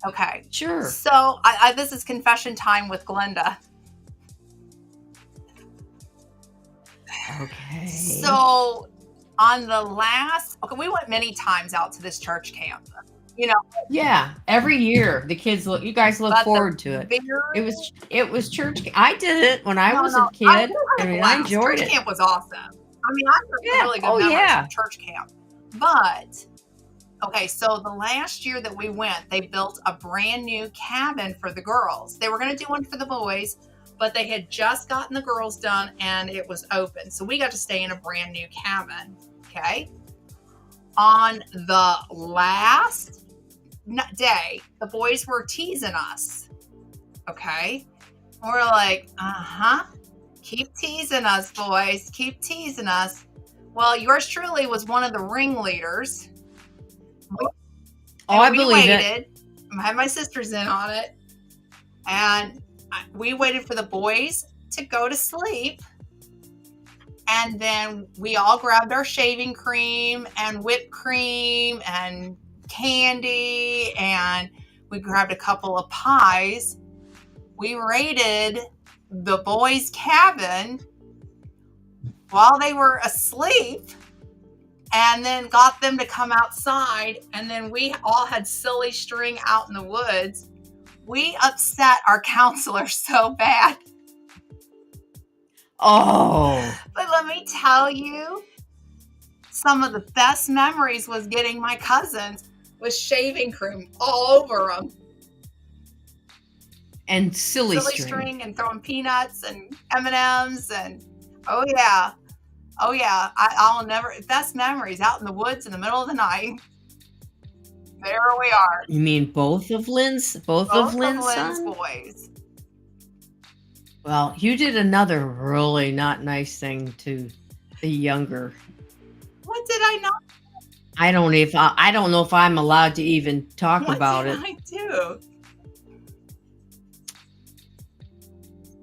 Okay, sure. So this is confession time with Glenda. Okay. So on the last, we went many times out to this church camp. you know, Yeah, every year the kids look. You guys look but the forward to it. very It was church. I did it when I no, was no, a kid. we I had a mean, I blast. enjoyed Church it. camp was awesome. I mean, I have some Yeah. really good Oh memories yeah. from church camp. But okay, so the last year that we went, they built a brand new cabin for the girls. They were going to do one for the boys, but they had just gotten the girls done and it was open. So we got to stay in a brand new cabin. Okay. On the last day, the boys were teasing us. Okay. We're like, keep teasing us, boys. Keep teasing us. Well, yours truly was one of the ringleaders. Oh, I We believe it. waited. I had my sisters in on it. And we waited for the boys to go to sleep. And then we all grabbed our shaving cream and whipped cream and candy. And we grabbed a couple of pies. We raided the boys' cabin while they were asleep and then got them to come outside. And then we all had silly string out in the woods. We upset our counselor so bad. Oh. But let me tell you, some of the best memories was getting my cousins with shaving cream all over them. And silly string and throwing peanuts and M&Ms and oh yeah. I'll never, best memories out in the woods in the middle of the night. There we are. You mean both of Lynn's sons? Boys. Well, you did another really not nice thing to the younger. What did I not? I don't know if I'm allowed to even talk about it. What did I do?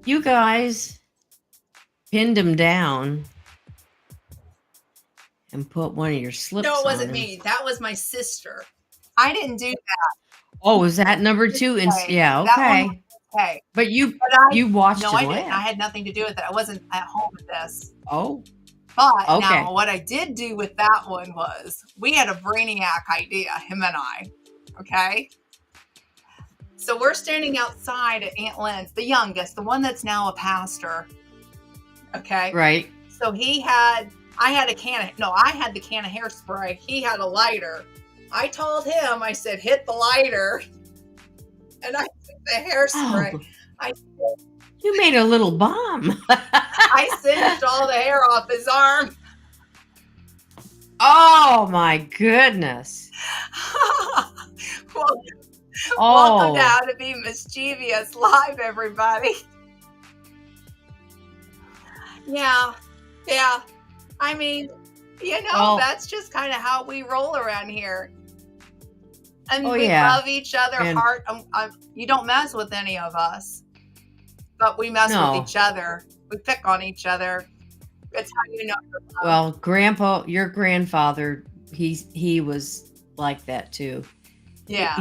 You guys pinned him down and put one of your slips on. No, it wasn't me. That was my sister. I didn't do that. Oh, was that number 2? Yeah, okay. Okay. But you watched it. No, I didn't. I had nothing to do with it. I wasn't at home with this. Oh. But okay. Now what I did do with that one was we had a brainiac idea, him and I. Okay. So we're standing outside at Aunt Lynn's, the youngest, the one that's now a pastor. Okay. Right. So I had the can of hairspray. He had a lighter. I told him, I said, hit the lighter. And I took the hairspray. Oh, you made a little bomb. I singed all the hair off his arm. Oh my goodness. Welcome to How to Be Mischievous Live, everybody. Yeah. I mean, that's just kind of how we roll around here. And we love each other. You don't mess with any of us, but we mess with each other. We pick on each other. That's how you know. Well, your grandfather, he was like that too. Yeah.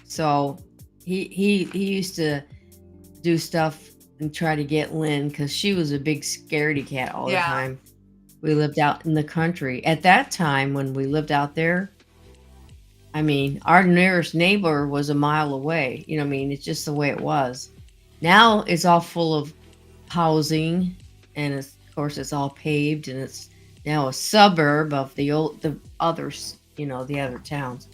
So he used to do stuff and try to get Lynn because she was a big scaredy cat all the time. We lived out in the country. At that time, when we lived out there, I mean, our nearest neighbor was a mile away. It's just the way it was. Now it's all full of housing, and of course it's all paved, and it's now a suburb of the other towns.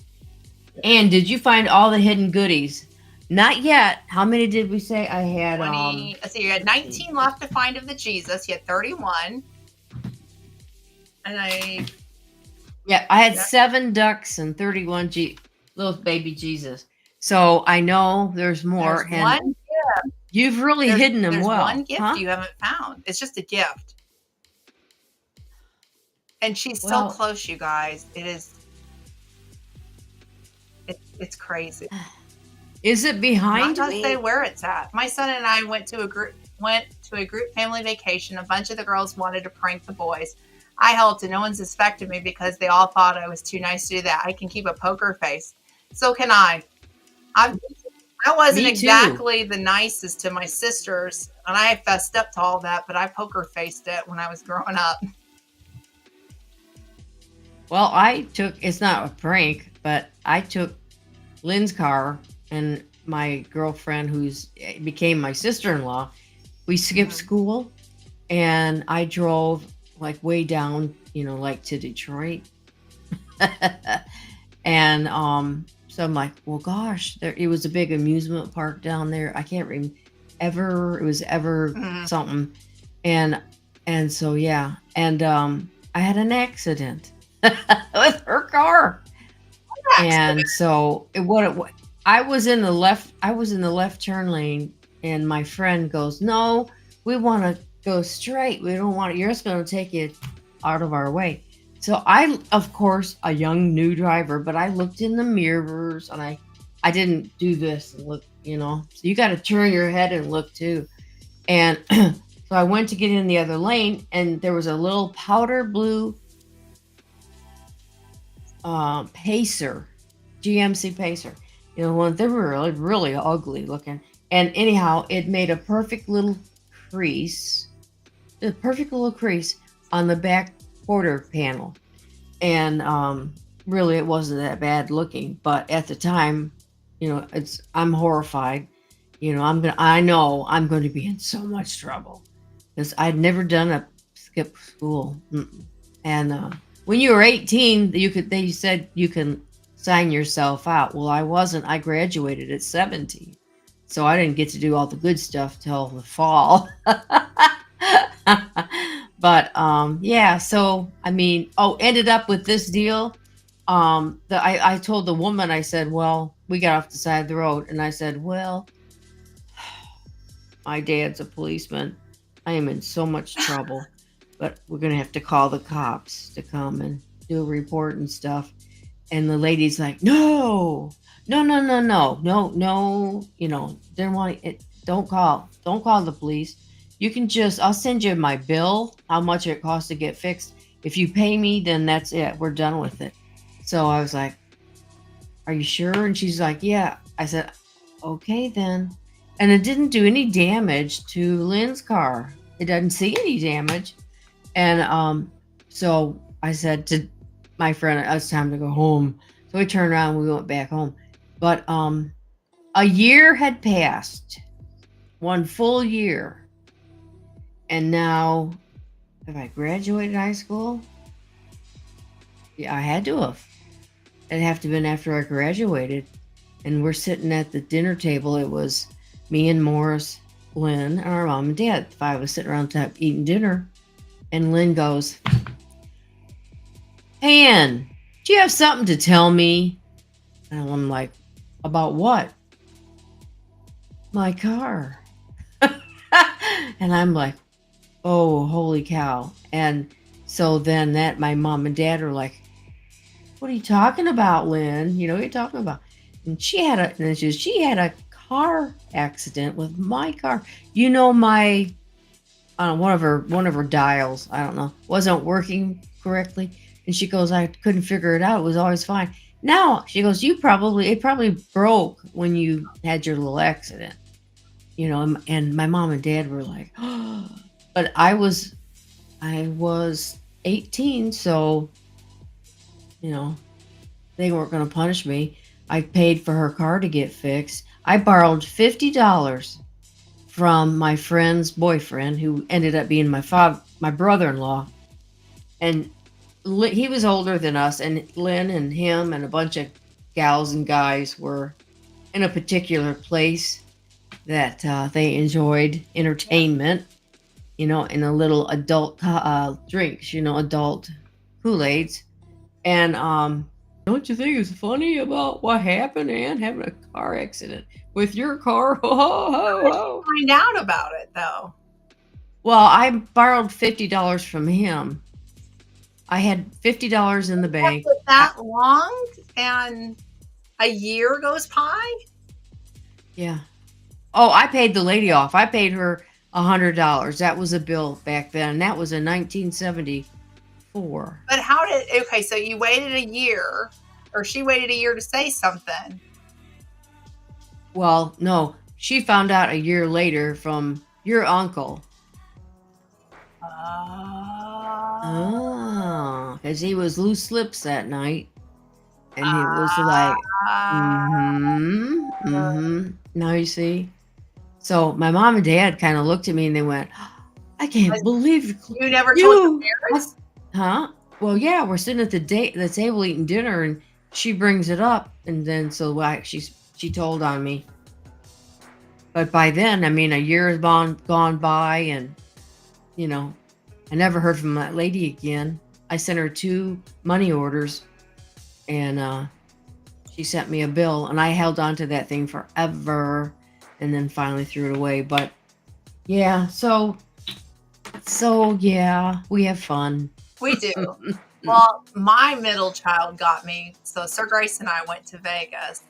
And did you find all the hidden goodies? Not yet. How many did we say I had? 20. Let's see, you had 19 left to find of the Jesus. You had 31. And I had 7 ducks and 31 little baby Jesus. So I know there's more. There's one gift. You've really hidden them well. There's one gift you haven't found. It's just a gift. And she's so close, you guys. It is. It's crazy. Is it behind me? I'm not gonna say where it's at. My son and I went to a group family vacation. A bunch of the girls wanted to prank the boys. I helped, and no one suspected me because they all thought I was too nice to do that. I can keep a poker face. So can I. I wasn't exactly the nicest to my sisters, and I fessed up to all that, but I poker faced it when I was growing up. Well, it's not a prank, but I took Lynn's car and my girlfriend, who's became my sister-in-law. We skipped school, and I drove like way down, like to Detroit. And so I'm like, well, gosh, it was a big amusement park down there. I can't remember ever. It was ever something, and so yeah, and I had an accident with her car, and so I was in the left turn lane, and my friend goes, "No, we want to go straight. We don't want it. You're just going to take it out of our way." So I, of course, a young new driver, but I looked in the mirrors and I didn't do this and look, So you got to turn your head and look too. And so I went to get in the other lane, and there was a little powder blue Pacer, GMC Pacer. They were really, really ugly looking. And anyhow, it made a perfect little crease on the back quarter panel. And really, it wasn't that bad looking. But at the time, I'm horrified. I know I'm going to be in so much trouble because I'd never done a skip school. And when you were 18, they said you can sign yourself out. Well, I wasn't. I graduated at 17. So I didn't get to do all the good stuff till the fall. But yeah, so ended up with this deal. I told the woman, I said, well, we got off the side of the road, and I said, well, my dad's a policeman. I am in so much trouble, but we're gonna have to call the cops to come and do a report and stuff. And the lady's like, no, don't want it. Don't call the police. You can I'll send you my bill, how much it costs to get fixed. If you pay me, then that's it. We're done with it. So I was like, are you sure? And she's like, yeah. I said, okay, then. And it didn't do any damage to Lynn's car. It doesn't see any damage. And so I said to my friend, it's time to go home. So we turned around and we went back home. But a year had passed, 1 full year. And now, have I graduated high school? Yeah, I had to have. It'd have to have been after I graduated. And we're sitting at the dinner table. It was me and Morris, Lynn, and our mom and dad. The 5 of us sitting around the top eating dinner. And Lynn goes, hey, Ann, do you have something to tell me? And I'm like, about what? My car. And I'm like, oh, holy cow. And so then my mom and dad are like, what are you talking about, Lynn? What are you talking about? And she had a car accident with my car. My one of her dials, I don't know, wasn't working correctly. And she goes, I couldn't figure it out. It was always fine. Now she goes, it probably broke when you had your little accident. And my mom and dad were like, oh. But I was 18, so they weren't going to punish me. I paid for her car to get fixed. I borrowed $50 from my friend's boyfriend, who ended up being my brother-in-law, and he was older than us. And Lynn and him and a bunch of gals and guys were in a particular place that they enjoyed entertainment, in a little adult drinks, adult Kool-Aids. And don't you think it's funny about what happened, Ann, having a car accident with your car? How did you find out about it, though? Well, I borrowed $50 from him. I had $50 in the bank. Was that long? And a year goes by? Yeah. Oh, I paid the lady off. I paid her $100. That was a bill back then. That was in 1974. But so you waited a year, or she waited a year to say something? Well, no, she found out a year later from your uncle. Oh, because he was loose lips that night. And he was like, mm-hmm, mm-hmm. Now you see. So my mom and dad kind of looked at me and they went, I can't believe you never told your you. parents? Huh? Well, yeah, we're sitting at the table eating dinner, and she brings it up, and then so like she told on me. But by then, I mean, a year has gone by, and you know, I never heard from that lady again. I sent her 2 money orders, and she sent me a bill, and I held on to that thing forever, and then finally threw it away. But yeah, so yeah, we have fun. We do. Well, my middle child got me. So Sir Grace and I went to Vegas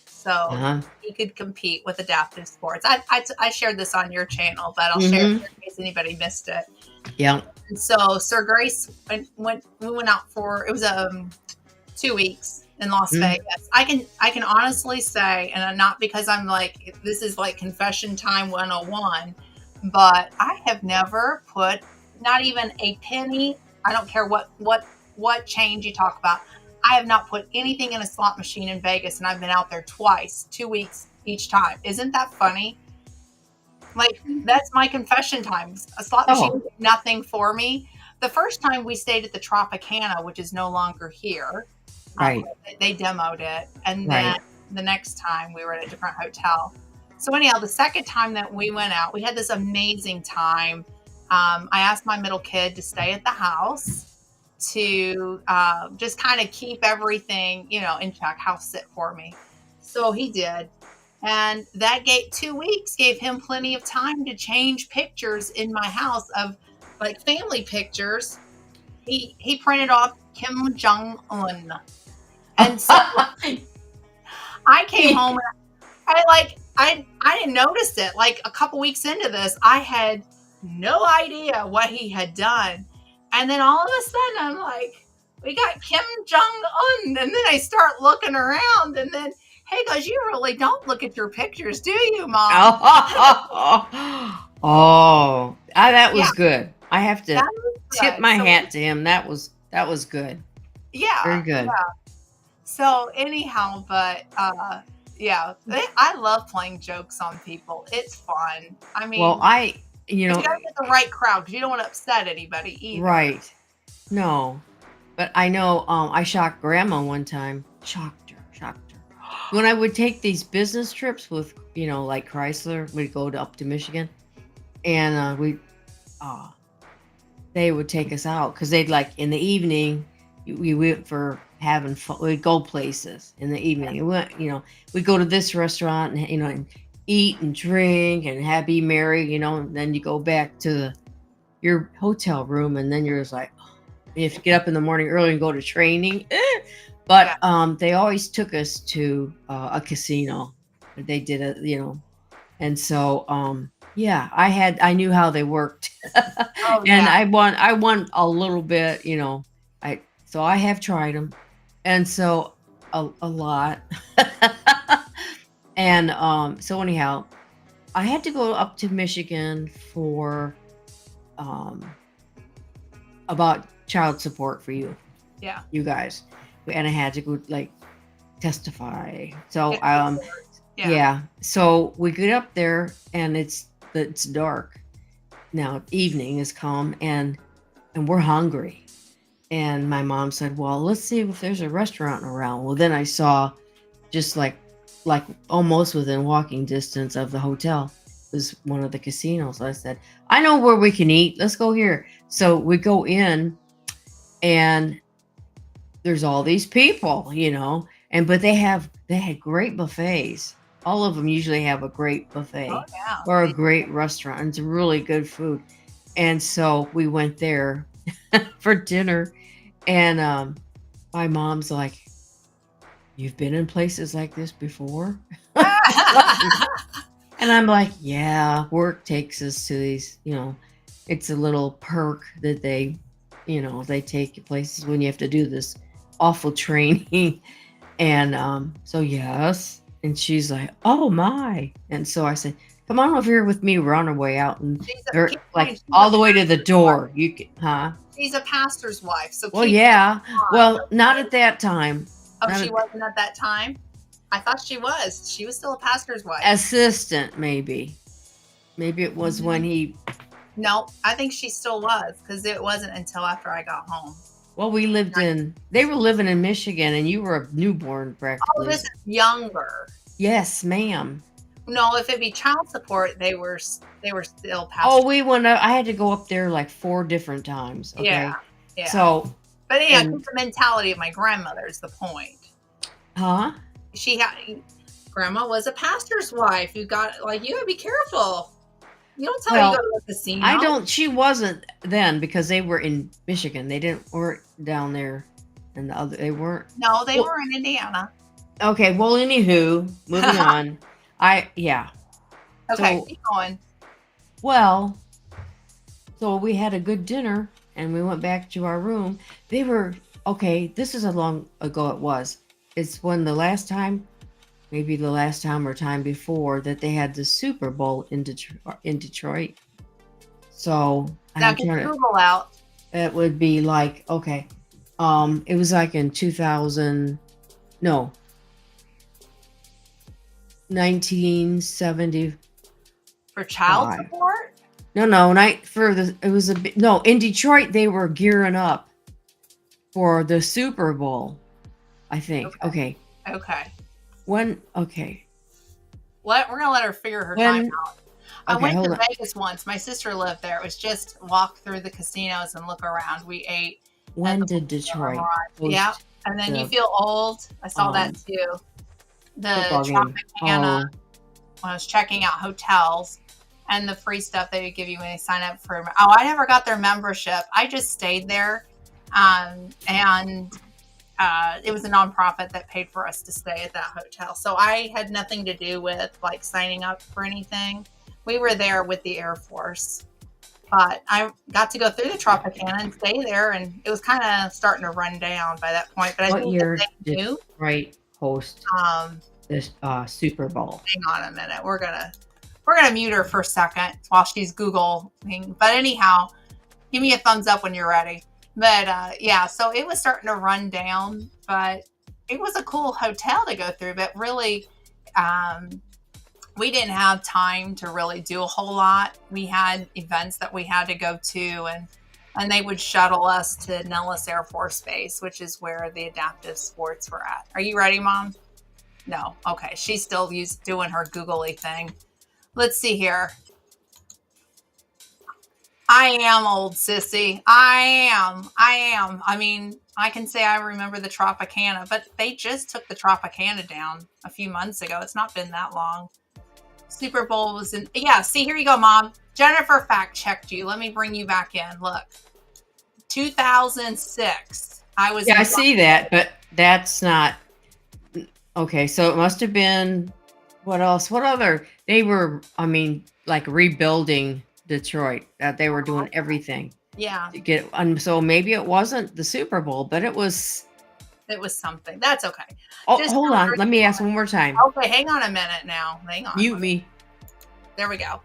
so he could compete with adaptive sports. I shared this on your channel, but I'll share it in case anybody missed it. Yeah. And so Sir Grace we went out for, it was 2 weeks in Las Vegas. I can honestly say, and not because I'm like, this is like confession time 101, but I have never put not even a penny. I don't care what change you talk about. I have not put anything in a slot machine in Vegas, and I've been out there twice, 2 weeks each time. Isn't that funny? Like, that's my confession times. A slot machine did nothing for me. The first time we stayed at the Tropicana, which is no longer here. Right. They demoed it. And then the next time we were at a different hotel. So anyhow, the second time that we went out, we had this amazing time. I asked my middle kid to stay at the house to just kind of keep everything, in check, house sit for me. So he did. And that 2 weeks gave him plenty of time to change pictures in my house of like family pictures. He printed off Kim Jong-un. And so I came home and I didn't notice it. Like a couple weeks into this, I had no idea what he had done. And then all of a sudden I'm like, we got Kim Jong-un. And then I start looking around, and then he goes, you really don't look at your pictures, do you, Mom? That was good. I have to tip my hat to him. That was good. Yeah. Very good. Yeah. So anyhow, but yeah, I love playing jokes on people. It's fun. I mean, well, you gotta get the right crowd because you don't want to upset anybody either. Right. No. But I know I shocked Grandma one time. Shocked her. When I would take these business trips with, like Chrysler, we'd go up to Michigan, and they would take us out because they'd like in the evening, we went for having fun. We'd go places in the evening. We went, we'd go to this restaurant and, and eat and drink and be merry, and then you go back to your hotel room, and then you're just like, you have to get up in the morning early and go to training. But they always took us to a casino. They did it, and so I knew how they worked, and I won a little bit, so I have tried them, and so a lot, and so anyhow, I had to go up to Michigan for about child support for you guys. And I had to go like testify. So so we get up there, and it's dark now. Evening has come, and we're hungry. And my mom said, well, let's see if there's a restaurant around. Well, then I saw just like almost within walking distance of the hotel was one of the casinos. I said, I know where we can eat. Let's go here. So we go in, and there's all these people, but they had great buffets. All of them usually have a great buffet or a great restaurant. It's really good food. And so we went there for dinner, and my mom's like, you've been in places like this before? And I'm like, yeah, work takes us to these, it's a little perk that they take you places when you have to do this awful training. And so yes, and she's like, oh my. And so I said, come on over here with me. We're on our way out, and they're like all the way to the door. You can, She's a pastor's wife. So well, yeah. Well, not at that time. Oh, she wasn't at that time? I thought she was. She was still a pastor's wife. Assistant, maybe. Maybe it was when he... No, I think she still was, because it wasn't until after I got home. Well, we lived in... They were living in Michigan, and you were a newborn, practically. Oh, this is younger. Yes, ma'am. No, if it be child support, they were still pastors. Oh, we went up... I had to go up there like 4 different times. Okay? Yeah. So... But yeah, the mentality of my grandmother is the point. Huh? Grandma was a pastor's wife. You gotta be careful. You don't tell her you go to the casino. She wasn't then, because they were in Michigan. They weren't down there, and they weren't. No, they were in Indiana. Okay, well, anywho, moving on. Okay, so, keep going. Well, so we had a good dinner, and we went back to our room. They were okay. This is how long ago it was. It's when maybe the last time or time before, that they had the Super Bowl in Detroit. So now get Google out. It would be like, okay, it was like in 1970. For child support? No, in Detroit they were gearing up for the Super Bowl, I think. Okay. We're gonna let her figure her time out. I went to Vegas once. My sister lived there. It was just walk through the casinos and look around. We ate. When did Detroit? Yeah, and then you feel old. I saw that too. The Tropicana. When I was checking out hotels and the free stuff they would give you when they sign up for. Oh, I never got their membership. I just stayed there, and it was a nonprofit that paid for us to stay at that hotel. So I had nothing to do with like signing up for anything. We were there with the Air Force, but I got to go through the Tropicana and stay there, and it was kind of starting to run down by that point. But what year did Detroit host this Super Bowl? Hang on a minute. We're gonna mute her for a second while she's Googling. But anyhow, give me a thumbs up when you're ready. But so it was starting to run down, but it was a cool hotel to go through. But really, we didn't have time to really do a whole lot. We had events that we had to go to, and they would shuttle us to Nellis Air Force Base, which is where the adaptive sports were at. Are you ready, Mom? No. Okay. She's still doing her googly thing. Let's see here. I am old, sissy. I am. I mean, I can say I remember the Tropicana, but they just took the Tropicana down a few months ago. It's not been that long. Super Bowl was in... Yeah, see, here you go, Mom. Jennifer fact-checked you. Let me bring you back in. Look. 2006. I see that, but that's not... Okay, so it must have been... What else? What other... They were, like rebuilding Detroit. That they were doing everything. Yeah. To get... so maybe it wasn't the Super Bowl, but it was... It was something. That's okay. Oh, hold on. Let me ask one more time. Okay, hang on a minute now. Hang on. Mute me. There we go.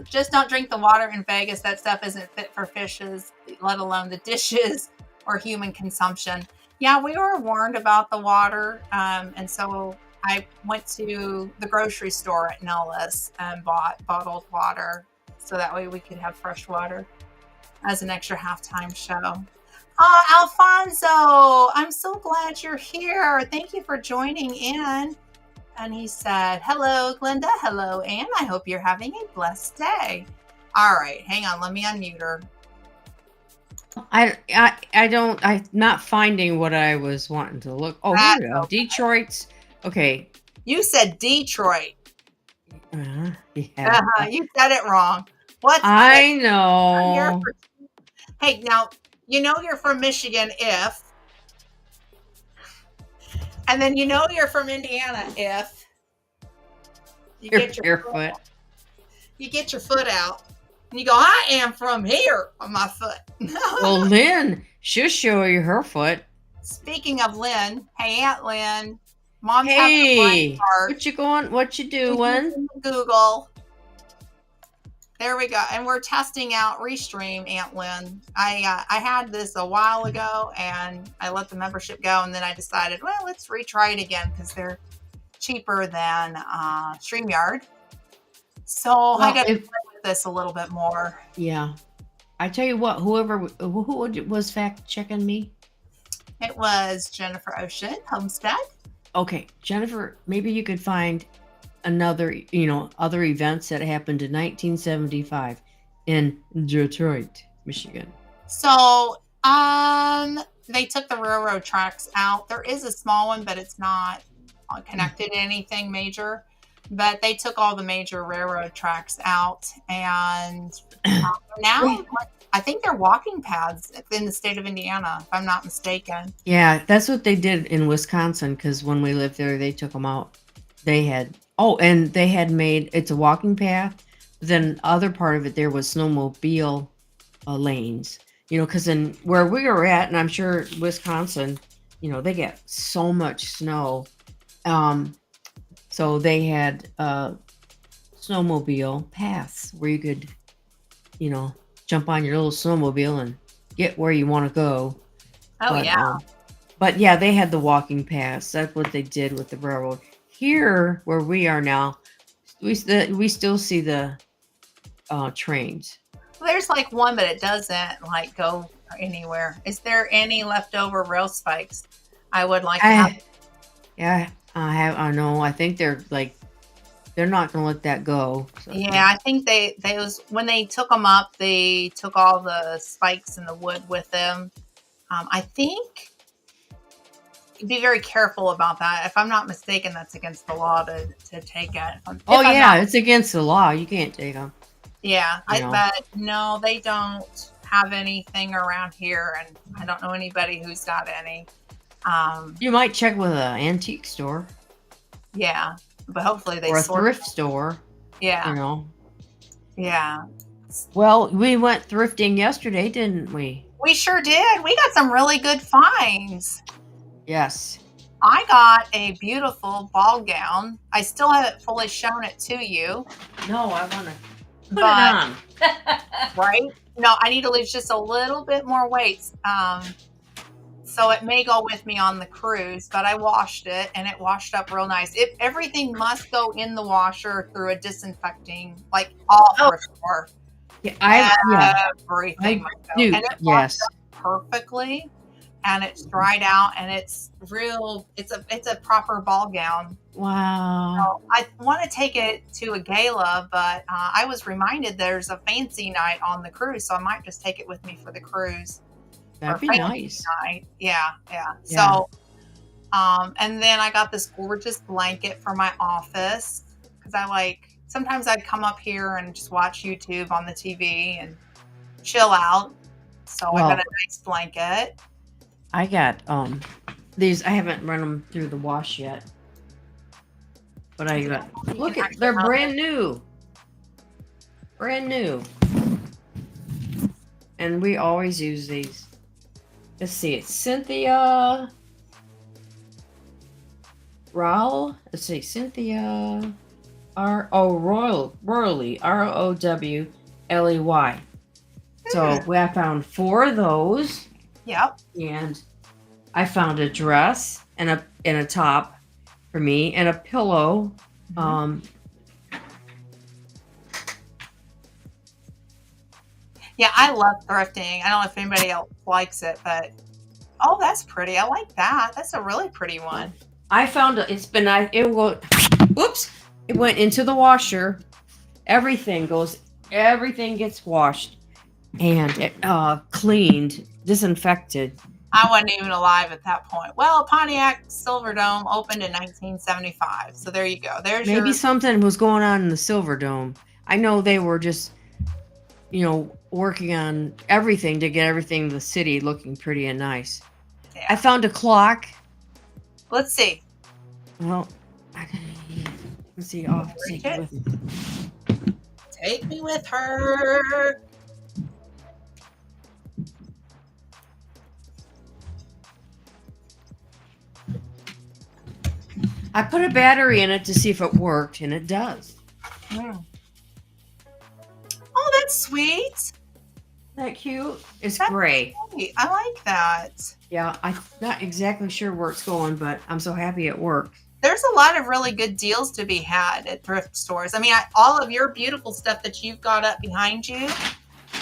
Just don't drink the water in Vegas. That stuff isn't fit for fishes, let alone the dishes or human consumption. Yeah, we were warned about the water. And so I went to the grocery store at Nellis and bought bottled water so that way we could have fresh water as an extra halftime show. Alfonso, I'm so glad you're here. Thank you for joining in. And he said, hello, Glenda. Hello, Anne. I hope you're having a blessed day. All right. Hang on. Let me unmute her. I'm not finding what I was wanting to look. Oh, here we go. Okay. Detroit's. Okay. You said Detroit. Yeah. You said it wrong. What? I know. Hey, now, you know you're from Michigan if, and then you know you're from Indiana if you get your foot. You get your foot out and you go, I am from here on my foot. Well, Lynn, she'll show you her foot. Speaking of Lynn, hey, Aunt Lynn. Mom's hey, what you doing? Google. There we go. And we're testing out Restream, Aunt Lynn. I had this a while ago, and I let the membership go, and then I decided, well, let's retry it again because they're cheaper than StreamYard. So Well, I got to play with this a little bit more. Yeah. I tell you what, who was fact checking me? It was Jennifer Ocean, Homestead. Okay, Jennifer, maybe you could find another, other events that happened in 1975 in Detroit, Michigan. So, they took the railroad tracks out. There is a small one, but it's not connected to anything major. But they took all the major railroad tracks out, and now I think they're walking paths in the state of Indiana, if I'm not mistaken. Yeah, that's what they did in Wisconsin, because when we lived there, they took them out. They had made it's a walking path. Then other part of it there was snowmobile lanes. Because in where we were at, and I'm sure Wisconsin, they get so much snow. So they had snowmobile paths where you could, jump on your little snowmobile and get where you want to go. But yeah, they had the walking paths. That's what they did with the railroad. Here, where we are now, we still see the trains. Well, there's like one, but it doesn't like go anywhere. Is there any leftover rail spikes? I would like to have. Yeah, I know. I think they're not going to let that go. So. Yeah, I think they when they took them up, they took all the spikes and the wood with them. I think be very careful about that. If I'm not mistaken, that's against the law to take it. It's against the law. You can't take them. Yeah, but no, they don't have anything around here, and I don't know anybody who's got any. You might check with an antique store. Yeah, but hopefully they or a thrift store. Yeah. Yeah. Well, we went thrifting yesterday, didn't we? We sure did. We got some really good finds. Yes. I got a beautiful ball gown. I still haven't fully shown it to you. No, I want to put it on. Right? No, I need to lose just a little bit more weight. So it may go with me on the cruise, but I washed it and it washed up real nice. Everything must go in the washer through a disinfecting, like all thrift store. Yeah, everything. And it washed up perfectly, and it's dried out, and it's real. It's a proper ball gown. Wow. So I want to take it to a gala, but I was reminded there's a fancy night on the cruise, so I might just take it with me for the cruise. That'd be nice. Night. Yeah. So, and then I got this gorgeous blanket for my office because sometimes I'd come up here and just watch YouTube on the TV and chill out. So I got a nice blanket. I got these. I haven't run them through the wash yet, but they're brand new. Brand new. And we always use these. Let's see, it's Cynthia Rowley. Let's see, Cynthia Rowley, Rowley. So I found 4 of those. Yep. And I found a dress and a top for me and a pillow. Yeah, I love thrifting. I don't know if anybody else likes it, but that's pretty. I like that. That's a really pretty one. I found it went into the washer. Everything gets washed and cleaned, disinfected. I wasn't even alive at that point. Well, Pontiac Silverdome opened in 1975. So there you go. Maybe something was going on in the Silverdome. I know they were just working on everything to get everything in the city looking pretty and nice. Yeah. I found a clock. Let's see. Well, let's see. Oh, take me with her. I put a battery in it to see if it worked, and it does. sweet? Isn't that cute? It's That's gray. sweet. I like that. Yeah, I'm not exactly sure where it's going, but I'm so happy it worked. There's a lot of really good deals to be had at thrift stores. I mean, all of your beautiful stuff that you've got up behind you,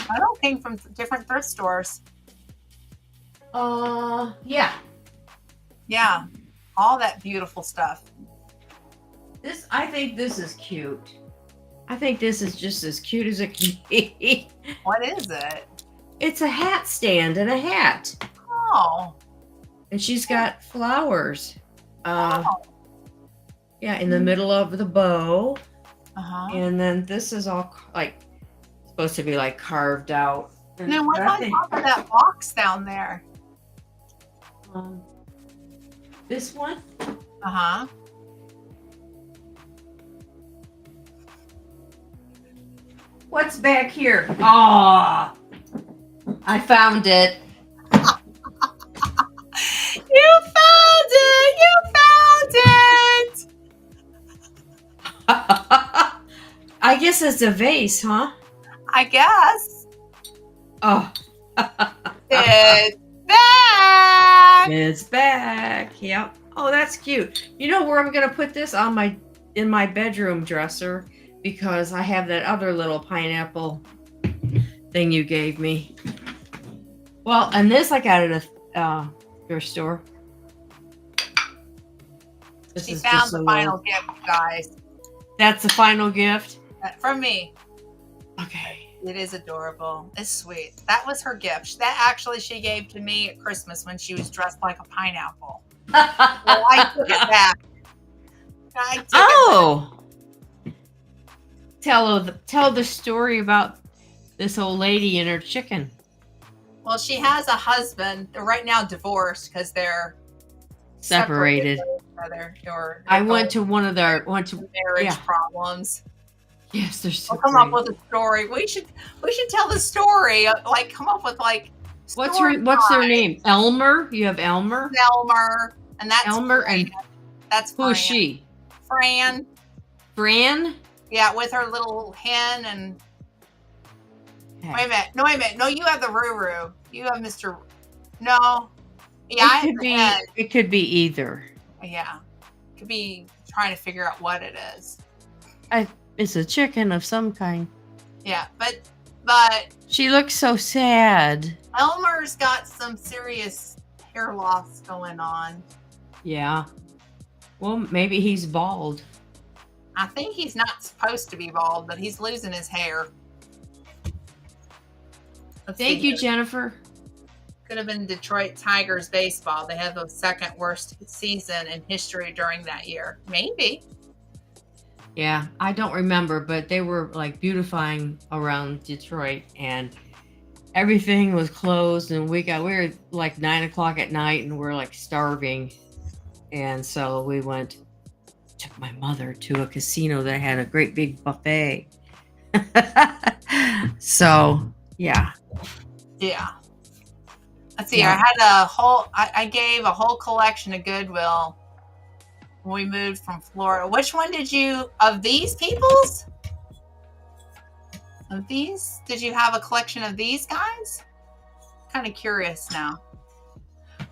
I all came from different thrift stores. Yeah. Yeah, all that beautiful stuff. I think this is cute. I think this is just as cute as it can be. What is it? It's a hat stand and a hat. Oh. And she's got flowers. Oh. Yeah, in the middle of the bow. Uh-huh. And then this is all like supposed to be like carved out. And then what's on top of that box down there? This one? Uh-huh. What's back here? Oh, I found it. You found it! You found it! I guess it's a vase, huh? I guess. Oh. It's back! It's back. Yep. Oh, that's cute. You know where I'm gonna put this? In my bedroom dresser, because I have that other little pineapple thing you gave me. Well, and this I got at a thrift store. She found the final gift, guys. That's the final gift? From me. Okay. It is adorable. It's sweet. That was her gift. That actually she gave to me at Christmas when she was dressed like a pineapple. Well, I took it back. Oh! Tell the story about this old lady and her chicken. Well, she has a husband. They're right now divorced because they're separated. Or I went to one of their marriage problems. Yes, they're We'll come up with a story. We should tell the story. Like come up with like what's their name? Elmer? You have Elmer? Elmer. And that's Elmer Fran. and that's who is she? Fran. Fran? Yeah, with her little hen and Hey. Wait a minute. No, you have the Ruru. You have Mr. No. Yeah, it could be either. Yeah. Could be trying to figure out what it is. It's a chicken of some kind. Yeah, but she looks so sad. Elmer's got some serious hair loss going on. Yeah. Well, maybe he's bald. I think he's not supposed to be bald, but he's losing his hair. Thank you, Jennifer. Could have been Detroit Tigers baseball. They have the second worst season in history during that year. Maybe. Yeah, I don't remember, but they were like beautifying around Detroit and everything was closed and we were like 9 o'clock at night and we're like starving. And so we took my mother to a casino that had a great big buffet. So, yeah. Yeah. Let's see. Yeah. I gave a whole collection of Goodwill when we moved from Florida. Which one did you, of these people's? Of these? Did you have a collection of these guys? Kind of curious now.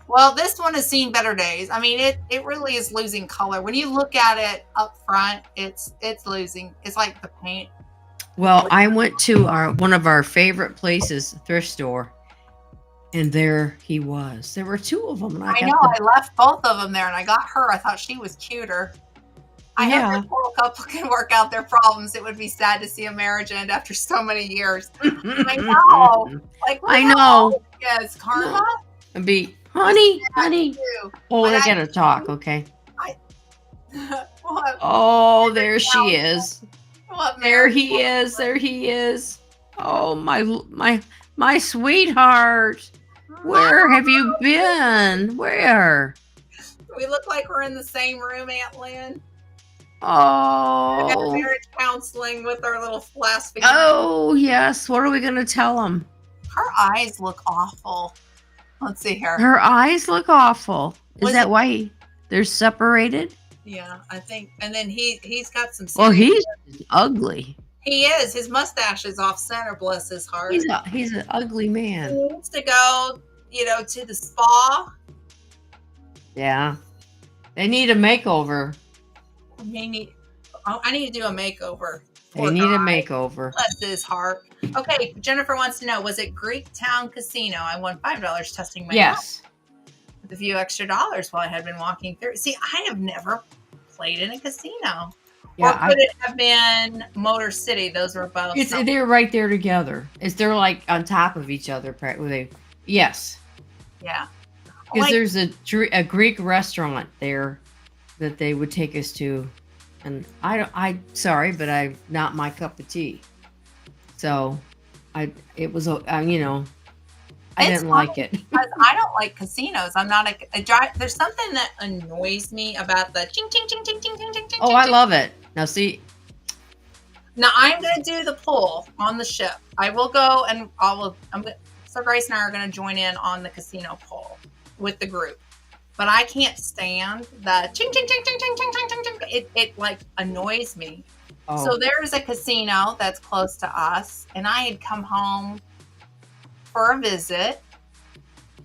Well, this one has seen better days. I mean, it really is losing color. When you look at it up front, it's losing. It's like the paint. Well, I went to one of our favorite places, a thrift store, and there he was. There were two of them. And I I left both of them there, and I got her. I thought she was cuter. I hope this little couple can work out their problems. It would be sad to see a marriage end after so many years. I know. I know. Yes, karma. And be, honey. Oh, I gotta talk, okay? Oh, there she is. There he is. Oh, my sweetheart. Where have you been? Where? We look like we're in the same room, Aunt Lynn. Oh. We got marriage counseling with our little last. Oh, yes. What are we going to tell them? Her eyes look awful. Let's see here. Her eyes look awful. Is that why they're separated? Yeah, I think. And then he's got some. Well, he's ugly. He is. His mustache is off center, bless his heart. He's an ugly man. He needs to go, to the spa. Yeah. They need a makeover. I need to do a makeover. They need a makeover. Bless his heart. Okay, Jennifer wants to know, was it Greek Town Casino? I won $5 testing my Yes. with a few extra dollars while I had been walking through. See, I have never played in a casino. Yeah, or could it have been Motor City? Those were both. They're right there together. They're like on top of each other. Yes. Yeah. Because there's a Greek restaurant there that they would take us to, and sorry, but I'm not my cup of tea. So, I didn't like it. I don't like casinos. I'm not there's something that annoys me about the ching ching ching ching ching ching ching ching. Oh, I love it. Now see. Now I'm gonna do the pull on the ship. I will go and so Grace and I are gonna join in on the casino pull with the group. But I can't stand the ching ching ching ching ching ching ching ching. It like annoys me. Oh. So there's a casino that's close to us, and I had come home for a visit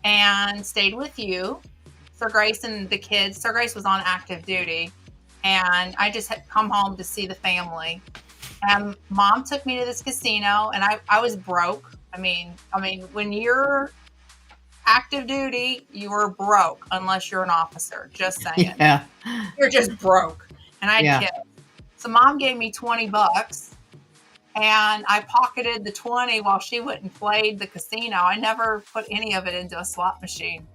and stayed with you, Sir Grace and the kids. Sir Grace was on active duty, and I just had come home to see the family. And Mom took me to this casino, and I was broke. I mean, when you're active duty, you are broke unless you're an officer. Just saying. Yeah. You're just broke. And I had kids. So Mom gave me $20. And I pocketed the 20 while she went and played the casino. I never put any of it into a slot machine.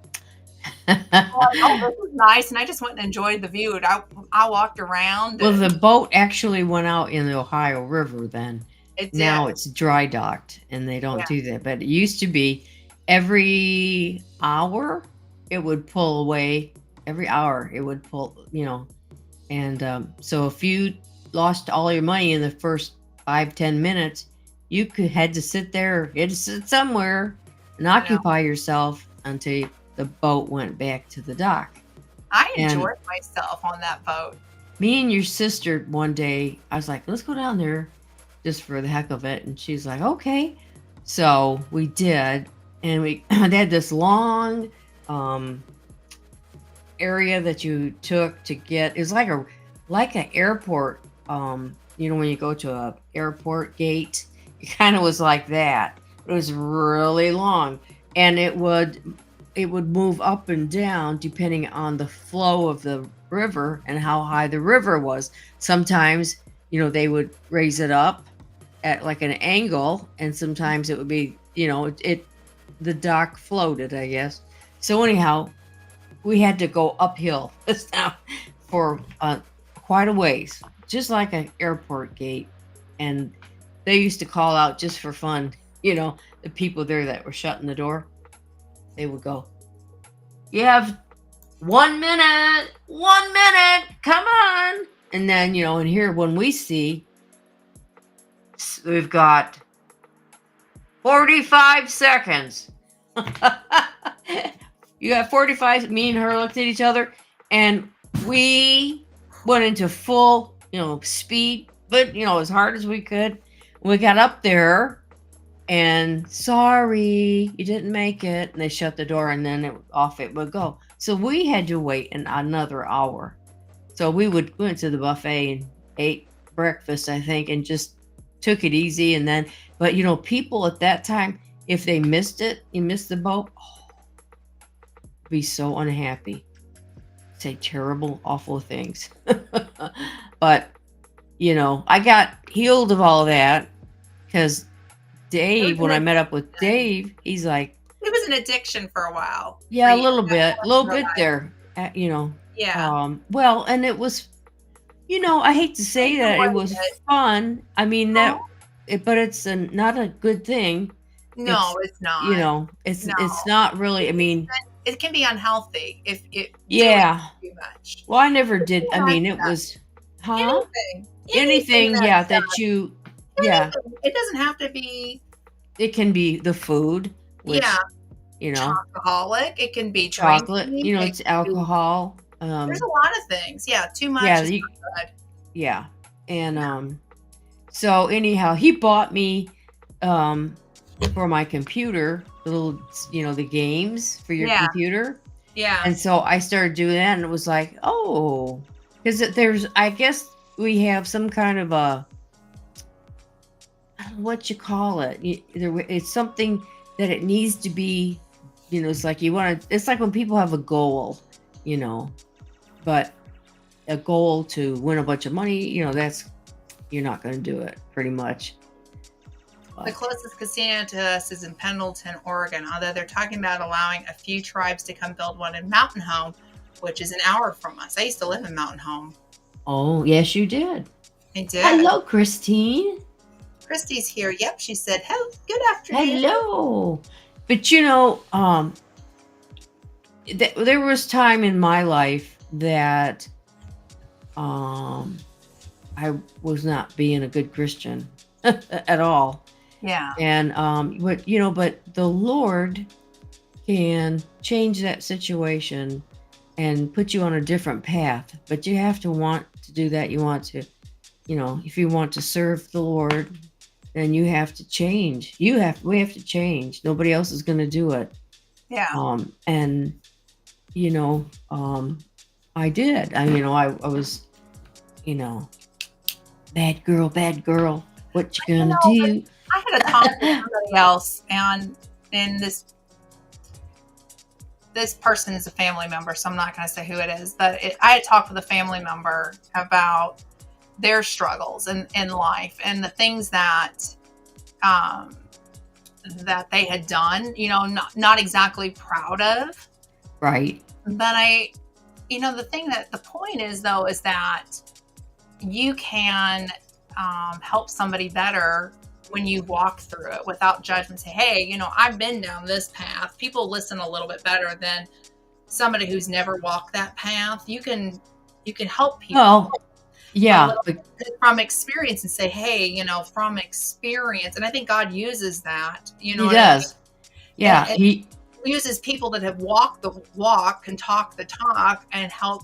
This is nice. And I just went and enjoyed the view. And I walked around. Well, the boat actually went out in the Ohio River then. It did. Now it's dry docked, and they don't do that. But it used to be every hour it would pull away. Every hour it would pull, And so if you lost all your money in the first 5-10 minutes, you had to sit there. You had to sit somewhere and occupy yourself until the boat went back to the dock. I enjoyed myself on that boat. Me and your sister one day, I was like, let's go down there just for the heck of it. And she's like, okay. So we did. And we had this long area that you took to get. It was like an airport. When you go to a airport gate, it kind of was like that. It was really long, and it would move up and down depending on the flow of the river and how high the river was. Sometimes, they would raise it up at like an angle, and sometimes it would be, the dock floated, I guess. So anyhow, we had to go uphill this time for quite a ways, just like an airport gate. And they used to call out just for fun, the people there that were shutting the door. They would go, you have 1 minute, come on. And then, and here when we see, we've got 45 seconds. You got 45. Me and her looked at each other, and we went into full, speed, but, as hard as we could. We got up there, and sorry, you didn't make it. And they shut the door, and then off it would go. So we had to wait another hour. So we went to the buffet and ate breakfast, I think, and just took it easy. And then, but, people at that time, if they missed it, you missed the boat, be so unhappy. Say terrible, awful things. But, I got healed of all that because Dave, when I met up with Dave, he's like, it was an addiction for a while. Yeah, a little bit there, Yeah. Well, and it was, I hate to say that it was fun. I mean but it's not a good thing. No, it's not. It's not really. I mean, it can be unhealthy if it too much. Well, I never did. I mean, it was anything that you It doesn't have to be. It can be the food. Which, alcoholic. It can be chocolate. Drinking, it's alcohol. There's a lot of things. Yeah, too much is not good. Yeah, and So anyhow, he bought me um for my computer the little, the games for your Yeah. computer. Yeah. And so I started doing that, and it was like, oh, because there's, I guess we have some kind of a, I don't know what you call it. It's something that it needs to be, it's like you want to, it's like when people have a goal, you know, but a goal to win a bunch of money, that's, you're not going to do it pretty much. The closest casino to us is in Pendleton, Oregon, although they're talking about allowing a few tribes to come build one in Mountain Home, which is an hour from us. I used to live in Mountain Home. Oh, yes, you did. I did. Hello, Christine. Christy's here. Yep, she said, "Hello, good afternoon." Hello. But there was time in my life that I was not being a good Christian at all. Yeah. And but the Lord can change that situation and put you on a different path. But you have to want to do that. You want to, if you want to serve the Lord, then you have to change. We have to change. Nobody else is going to do it. Yeah. And I did. I was, bad girl. What you gonna do? I had a talk with somebody else, and this person is a family member, so I'm not going to say who it is, but I had talked with a family member about their struggles in life and the things that that they had done, not exactly proud of. Right. But the point is, though, is that you can help somebody better when you walk through it without judgment. Say, hey, I've been down this path. People listen a little bit better than somebody who's never walked that path. You can help people. Well, yeah, from experience, and say, hey, from experience. And I think God uses that. He does. Yeah, and he uses people that have walked the walk and talk the talk and help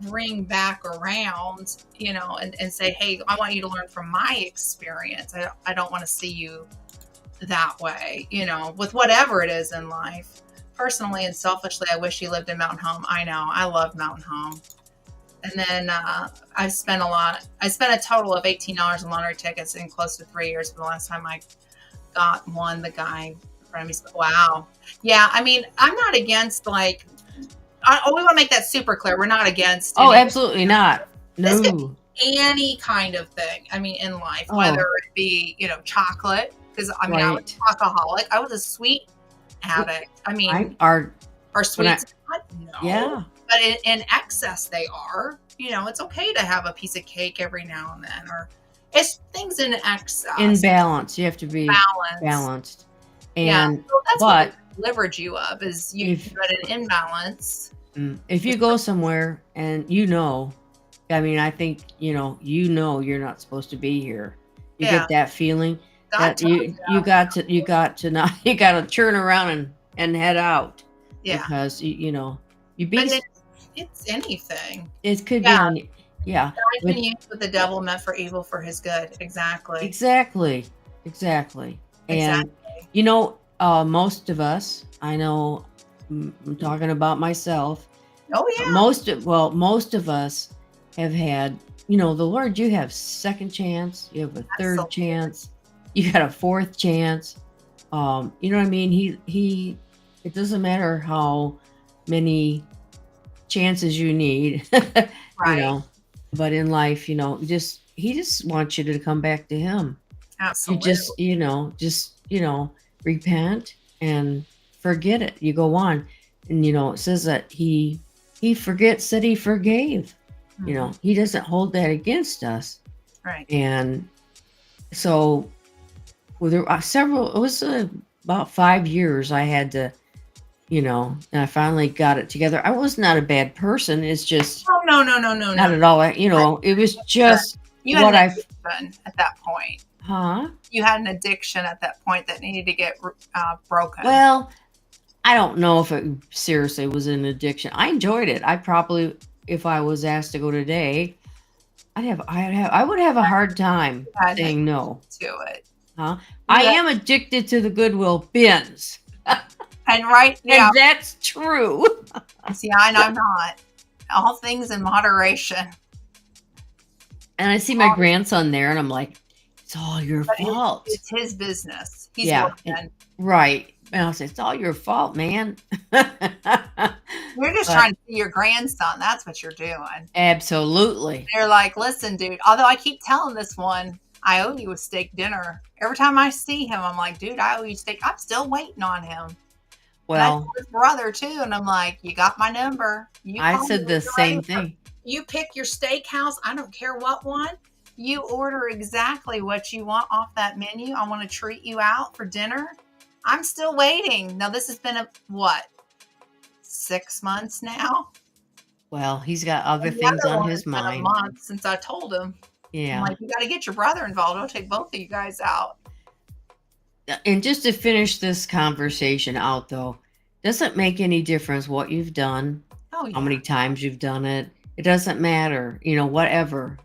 bring back around, and say, hey, I want you to learn from my experience. I don't want to see you that way, with whatever it is in life. Personally and selfishly, I wish you lived in Mountain Home. I know, I love Mountain Home. And then I spent a total of $18 in lottery tickets in close to 3 years. For the last time I got one, the guy in front of me said, wow. Yeah, I'm not against, like, we want to make that super clear. We're not against. Oh, absolutely not. No. Any kind of thing. In life, whether it be, chocolate, because I was an alcoholic. I was a sweet addict. Are sweets not? No. Yeah. But in excess, they are. It's okay to have a piece of cake every now and then, or it's things in excess. In balance. You have to be balanced. And so that's what delivered you of is you got an imbalance. If you go somewhere and I think you're not supposed to be here. You get that feeling that you got to turn around and head out. Yeah. Because it's anything. It could be. Yeah. God can use what the devil meant for evil for his good. Exactly. And most of us, I know, I'm talking about myself. Oh yeah. Most of us have had, the Lord, you have second chance, you have a third chance, you got a fourth chance. You know what I mean? He it doesn't matter how many chances you need, right. But in life, he just wants you to come back to him. Absolutely. You just, repent and forget it. You go on. And, it says that he forgets that he forgave. Mm-hmm. He doesn't hold that against us. Right. And so there are it was about 5 years I had to, and I finally got it together. I was not a bad person. It's just no, not at all. It was just what I at that point. Huh? You had an addiction at that point that needed to get broken. Well, I don't know if it seriously was an addiction. I enjoyed it. I probably, if I was asked to go today, I would have a hard time had saying no. to it. Huh? I am addicted to the Goodwill bins. And right, yeah, And that's true. see, and I'm not. All things in moderation. And I see my grandson there, and I'm like, it's all your fault. It's his business. He's Yeah, working. right. And I'll say, it's all your fault, man. You're just trying to see your grandson. That's what you're doing. Absolutely. They're like, listen, dude, although I keep telling this one, I owe you a steak dinner. Every time I see him, I'm like, dude, I owe you steak. I'm still waiting on him. Well, and I told his brother too, and I'm like, you got my number. I said the same thing. You pick your steakhouse. I don't care what one. You order exactly what you want off that menu. I want to treat you out for dinner. I'm still waiting. Now, this has been 6 months now? Well, he's got other things on his mind. A month since I told him. Yeah. I'm like, you got to get your brother involved. I'll take both of you guys out. And just to finish this conversation out, though, doesn't make any difference what you've done, how many times you've done it. It doesn't matter, whatever.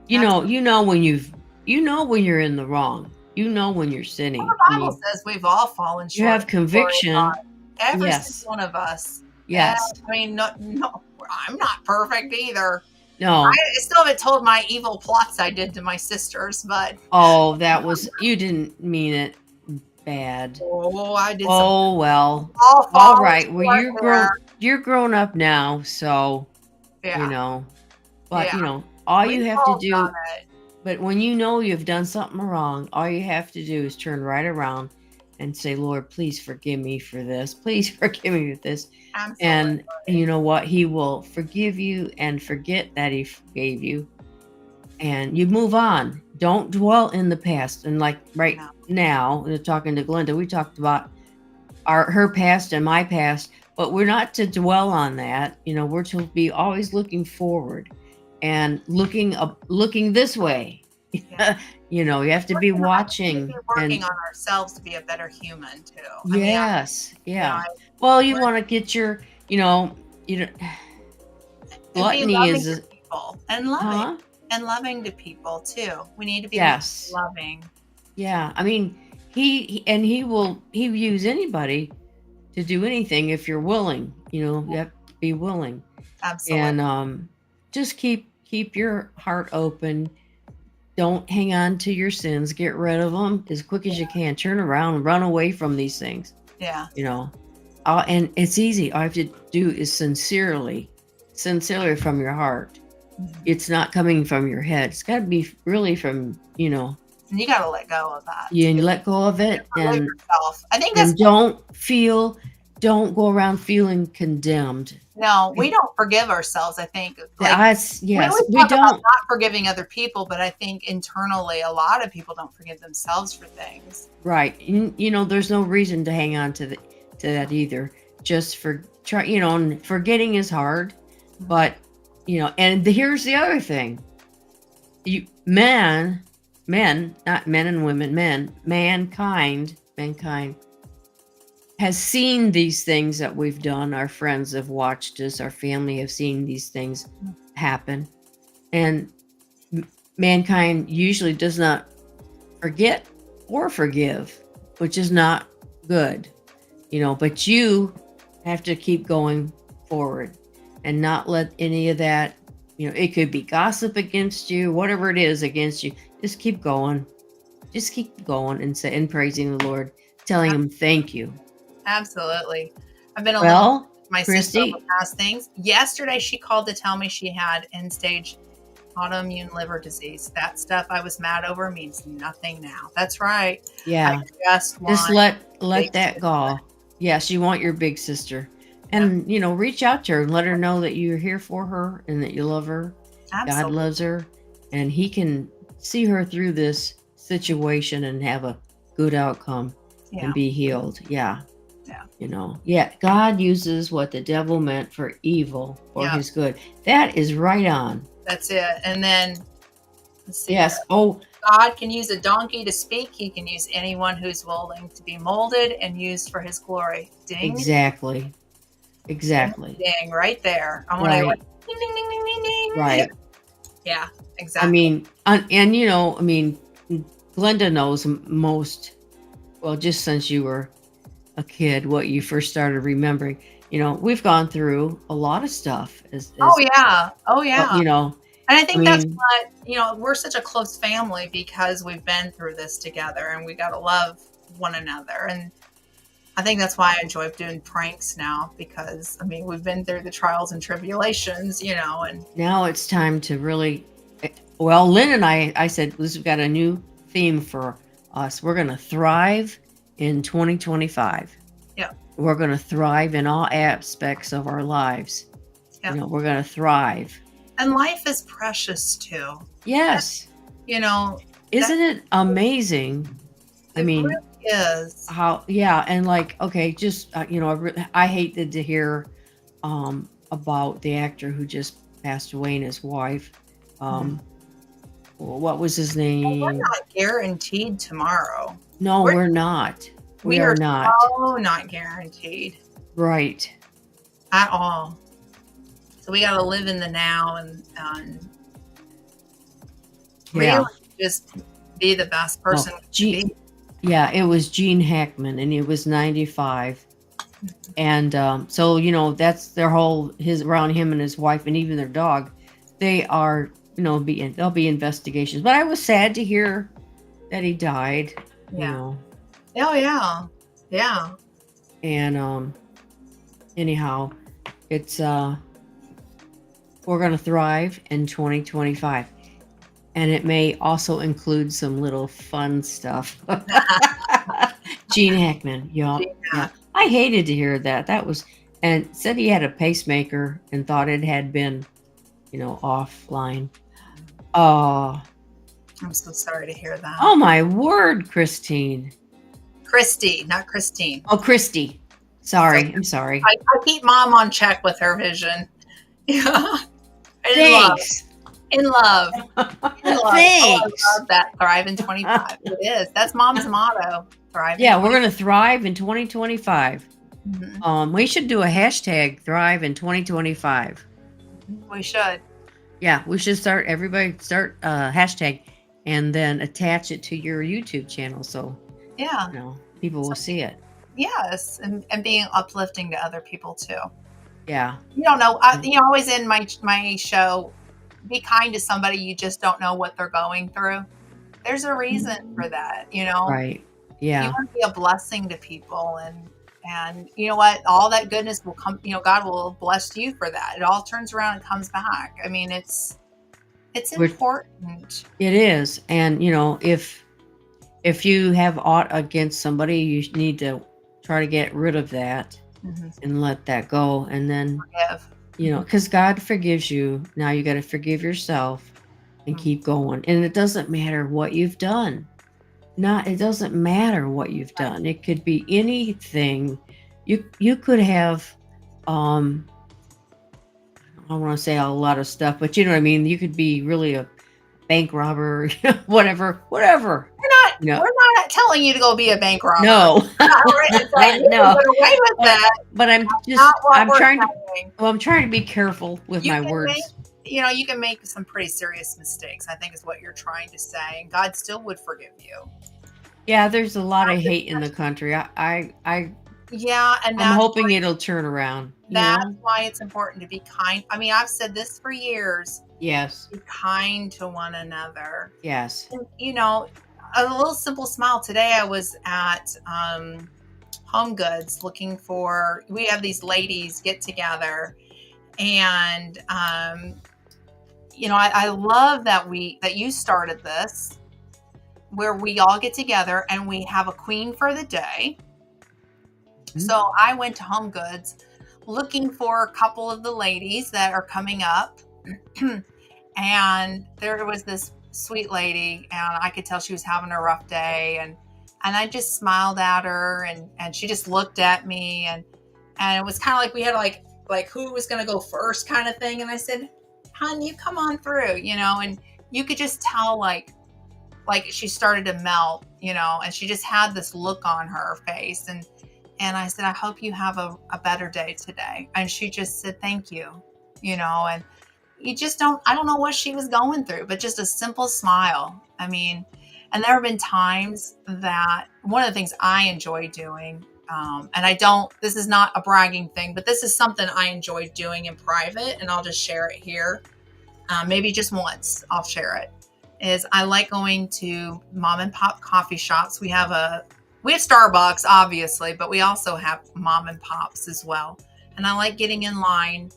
You know when you're in the wrong. You know when you're sinning. Well, the Bible says we've all fallen short. You have conviction. Every single one of us. Yes. I mean, no, I'm not perfect either. No. I still haven't told my evil plots I did to my sisters, but. Oh, you didn't mean it bad. Oh, I did. Oh, well. All right. Well, you're grown up now, so, but, all you have to do. But when you've done something wrong, all you have to do is turn right around and say, Lord, please forgive me for this. Please forgive me for this. Absolutely. And you know what? He will forgive you and forget that he forgave you. And you move on. Don't dwell in the past. And like now, talking to Glenda, we talked about her past and my past, but we're not to dwell on that. We're to be always looking forward and looking this way. Yeah. You have to be watching. Working on ourselves to be a better human too. Yes. Well, you want to get your, gluttony is people and loving and loving to people too. We need to be loving. Yeah. I mean, he will use anybody to do anything if you're willing. You have to be willing. Absolutely. And just keep your heart open. Don't hang on to your sins. Get rid of them as quick as you can. Turn around and run away from these things. Yeah. And it's easy. All you have to do is sincerely from your heart. Mm-hmm. It's not coming from your head. It's got to be really from, And you got to let go of that. Yeah, and let go of it. And yourself. I think that's. Don't go around feeling condemned. No, we don't forgive ourselves. I think. We don't. Not forgiving other people, but I think internally, a lot of people don't forgive themselves for things. Right. There's no reason to hang on to that either. Just and forgetting is hard, but and here's the other thing. Men, not men and women, mankind has seen these things that we've done. Our friends have watched us. Our family have seen these things happen. And mankind usually does not forget or forgive, which is not good, but you have to keep going forward and not let any of that, it could be gossip against you, whatever it is against you. Just keep going. Just keep going and praising the Lord, telling him thank you. Absolutely. I've been my sister over past things. Yesterday, she called to tell me she had end-stage autoimmune liver disease. That stuff I was mad over means nothing now. That's right. Yeah. Just let that go. Yes, you want your big sister. And, reach out to her and let her know that you're here for her and that you love her. Absolutely. God loves her. And he can see her through this situation and have a good outcome and be healed. Yeah. God uses what the devil meant for evil for his good. That is right on. That's it. And then, let's see. Yes. Oh, God can use a donkey to speak. He can use anyone who's willing to be molded and used for his glory. Ding. Exactly. Ding, right there. I want to ding, ding, ding, ding, ding, ding. Right. Yeah, I exactly. mean, and you know, I mean, Glenda knows most, well, just since you were a kid, what you first started remembering. You know, we've gone through a lot of stuff Oh as yeah. Oh yeah. you know, And I I think that's mean, what, we're such a close family because we've been through this together and we got to love one another. And I think that's why I enjoy doing pranks now because, I mean, we've been through the trials and tribulations, and now it's time to really, well, Lynn and I said, we've got a new theme for us. We're going to thrive in 2025. yeah, We're going to thrive in all aspects of our lives. You yeah. know, we're going to thrive. And life is precious too. Yes. You know, that Isn't it amazing? I it mean, really is. how, yeah. And like, okay, just, you know, I hated to hear about the actor who just passed away and his wife. Mhm. Um, what was his Well, we're name? not guaranteed tomorrow. No, We're, we're not. We we are are not. so not guaranteed Right. at all. So we got to live in the now and really Yeah. just be the best Oh, person we can be. yeah, it was Gene Hackman and he was 95. And so, you know, that's their whole, his, around him and his wife and even their dog. They are, you know, there'll be investigations. But I was sad to hear that he died, you Yeah. know. Oh yeah. Yeah. And anyhow, it's we're going to thrive in 2025. And it may also include some little fun stuff. Gene Hackman, yeah, Yeah. yeah. I hated to hear that. That was, and said he had a pacemaker and thought it had been, you know, offline. Oh, I'm so sorry to hear that. oh my word, Christine. Christy, not Christine. Oh, Christy. So Sorry, I'm sorry. I keep mom on check with her vision. Yeah. In love. Thanks. In love. In love. Oh, I Thanks. love that. Thrive in 25. It is. That's mom's motto. Thrive in Yeah, we're 25. going to thrive in 2025. Mhm. We should do a hashtag thrive in 2025. We should. Yeah, we should start, everybody start a hashtag and then attach it to your YouTube channel so, Yeah. you know, people will see it. Yes. And being uplifting to other people too. Yeah. You don't know. Always in my show, be kind to somebody. You just don't know what they're going through. There's a reason for that. Right. You Yeah. want to be a blessing to people, and you know what? All that goodness will come. God will bless you for that. It all turns around and comes back. I mean, it's We're, important. it is. And, you know, if you have aught against somebody, you need to try to get rid of that Mhm. and let that go. And then, Forgive. you know, because God forgives you. Now you got to forgive yourself and Mhm. keep going. And it doesn't matter what you've done. It doesn't matter what you've done. It could be anything. You could have um I don't want to say a lot of stuff, but you know what I mean? You could be really a bank robber, whatever. No. We're not telling you to go be a bank robber. No. No. Get away with that. But Not what we're trying to saying. I'm trying to be careful with You my can words. you can make some pretty serious mistakes. I think is what you're trying to say, and God still would forgive you. Yeah, there's a lot of hate in the country. Yeah, and I'm hoping it'll turn around, you that's know? why it's important to be kind. I mean, I've said this for years. Yes. Be kind to one another. Yes. And, a little simple smile. Today I was at Home Goods looking for, we have these ladies get together. And, I love that you started this where we all get together and we have a queen for the day. Mhm. So I went to Home Goods looking for a couple of the ladies that are coming up. And there was this sweet lady, and I could tell she was having a rough day. And I just smiled at her, and she just looked at me, and it was kind of like we had like who was going to go first kind of thing. And I said, "Hon, you come on through," and you could just tell like she started to melt, and she just had this look on her face. And I said, "I hope you have a better day today." And she just said, "Thank you," and you just don't, I don't know what she was going through, but just a simple smile. I mean, and there have been times that one of the things I enjoy doing, and I don't, this is not a bragging thing, but this is something I enjoy doing in private, and I'll just share it here. Maybe just once I'll share it. Is I like going to mom and pop coffee shops. We have Starbucks, obviously, but we also have mom and pops as well. And I like getting in line.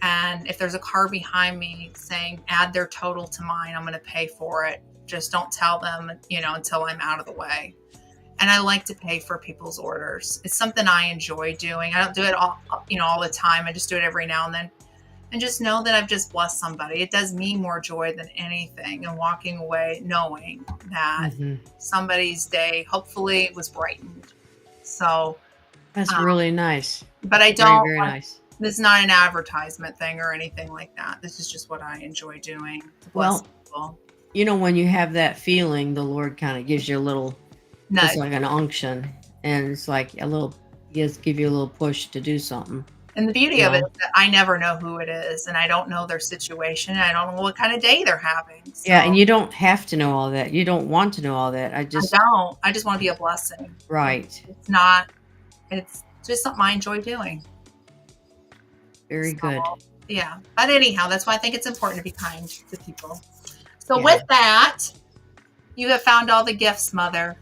And if there's a car behind me saying, add their total to mine, I'm going to pay for it. Just don't tell them, until I'm out of the way. And I like to pay for people's orders. It's something I enjoy doing. I don't do it all the time. I just do it every now and then. And just know that I've just blessed somebody. It does me more joy than anything. And walking away knowing that somebody's day hopefully was brightened. So that's really nice. But I don't. Very, very nice. This is not an advertisement thing or anything like that. This is just what I enjoy doing. To bless people. When you have that feeling, the Lord kind of gives you a little, nudge. It's like an unction, and it's like give you a little push to do something. And the beauty of it is that I never know who it is, and I don't know their situation, and I don't know what kind of day they're having. So. Yeah, and you don't have to know all that. You don't want to know all that. I don't. I just want to be a blessing. Right. It's just something I enjoy doing. Very good. Yeah. But anyhow, that's why I think it's important to be kind to people. So with that, you have found all the gifts, Mother.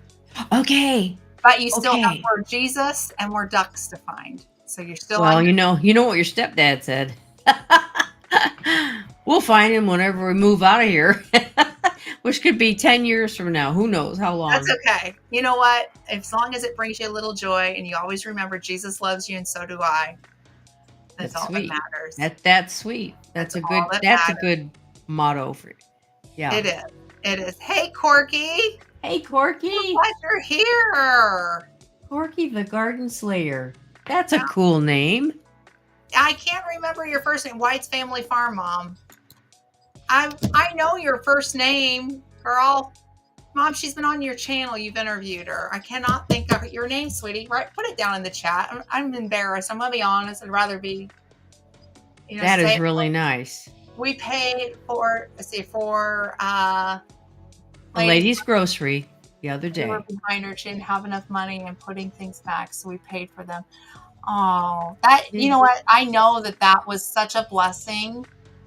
Okay. But you still have more Jesus and more ducks to find. So you're still you know what your stepdad said. We'll find him whenever we move out of here, which could be 10 years from now. Who knows how long? That's okay. You know what? As long as it brings you a little joy and you always remember Jesus loves you and so do I. That's all sweet. That matters. That's sweet. That's a good motto for you. Yeah. It is. Hey, Corky. Hey, Corky. Glad you're here. Corky the Garden Slayer. That's a cool name. I can't remember your first name. White's Family Farm, Mom. I know your first name, girl. Mom, she's been on your channel. You've interviewed her. I cannot think of your name, sweetie. Right? Put it down in the chat. I'm embarrassed. I'm going to be honest. I'd rather be, that is really nice. We paid for, Lady's Grocery the other day. We were behind her. She didn't have enough money and putting things back, so we paid for them. Oh, you know what? I know that was such a blessing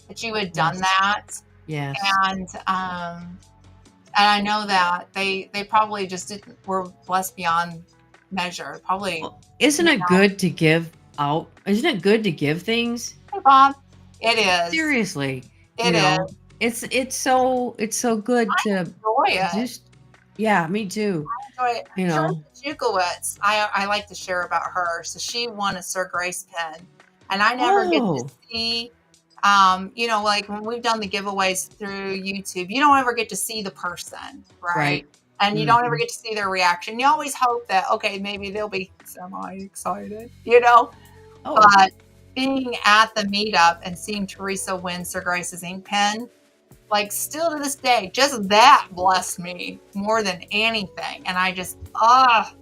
that you had done that. Yes. And I know that they probably just were blessed beyond measure. Probably. Well, isn't it good to give out? Isn't it good to give things? Hey, Bob. It is. Seriously. It is. It's so good to enjoy it. Yeah, me too. I enjoy it. Jukowitz, I like to share about her. So she won a Sir Grace pen, and I never get to see. Like when we've done the giveaways through YouTube, you don't ever get to see the person, right? And you don't ever get to see their reaction. You always hope that, okay, maybe they'll be semi-excited, But being at the meetup and seeing Teresa win Sir Grace's ink pen, like still to this day, just that blessed me more than anything. And I just loved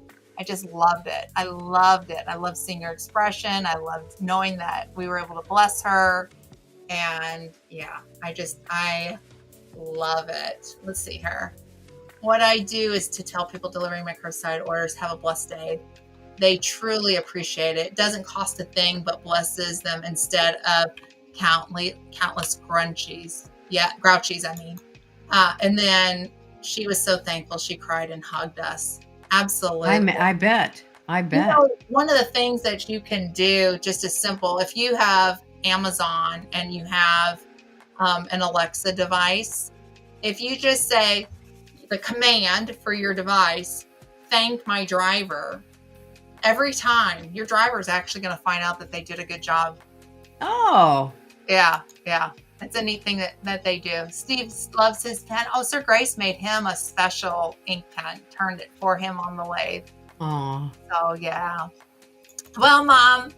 it. I loved it. I loved seeing her expression. I loved knowing that we were able to bless her. And yeah, I love it. Let's see here. What I do is to tell people delivering my curbside orders, have a blessed day. They truly appreciate it. It doesn't cost a thing, but blesses them instead of countless grouchies. I mean. And then she was so thankful. She cried and hugged us. Absolutely. I bet. One of the things that you can do, just as simple, if you have Amazon and you have an Alexa device, if you just say the command for your device, thank my driver, every time your driver is actually going to find out that they did a good job. Oh. Yeah. It's a neat thing that they do. Steve loves his pen. Oh, Sir Grace made him a special ink pen, turned it for him on the lathe. Oh. So, yeah. Well, Mom.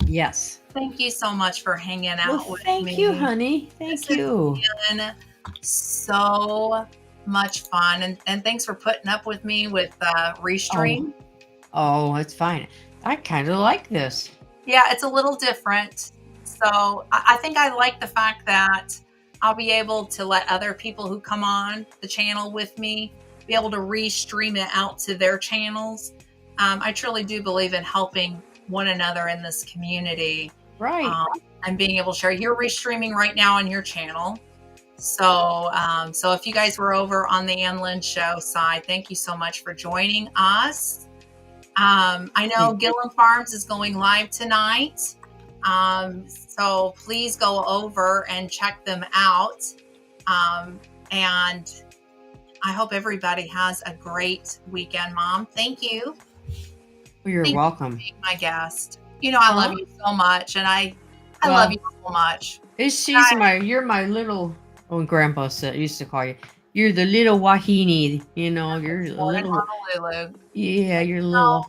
Yes. Thank you so much for hanging out with me. Thank you, honey. Thank you. It's been so much fun. And thanks for putting up with me with Restream. Oh, it's fine. I kind of like this. Yeah, it's a little different. So So I think I like the fact that I'll be able to let other people who come on the channel with me be able to re-stream it out to their channels. I truly do believe in helping one another in this community. Right. And being able to share. You're re-streaming right now on your channel. So if you guys were over on the Ann Lynn Show side, thank you so much for joining us. I know Gillum Farms is going live tonight. So please go over and check them out. And I hope everybody has a great weekend, Mom. Thank you. You're welcome. For being my guest. You know, I love you so much, and I love you so much. You're my little, Grandpa used to call you. You're the little wahine, you know, you're a little Honolulu. Yeah, you're a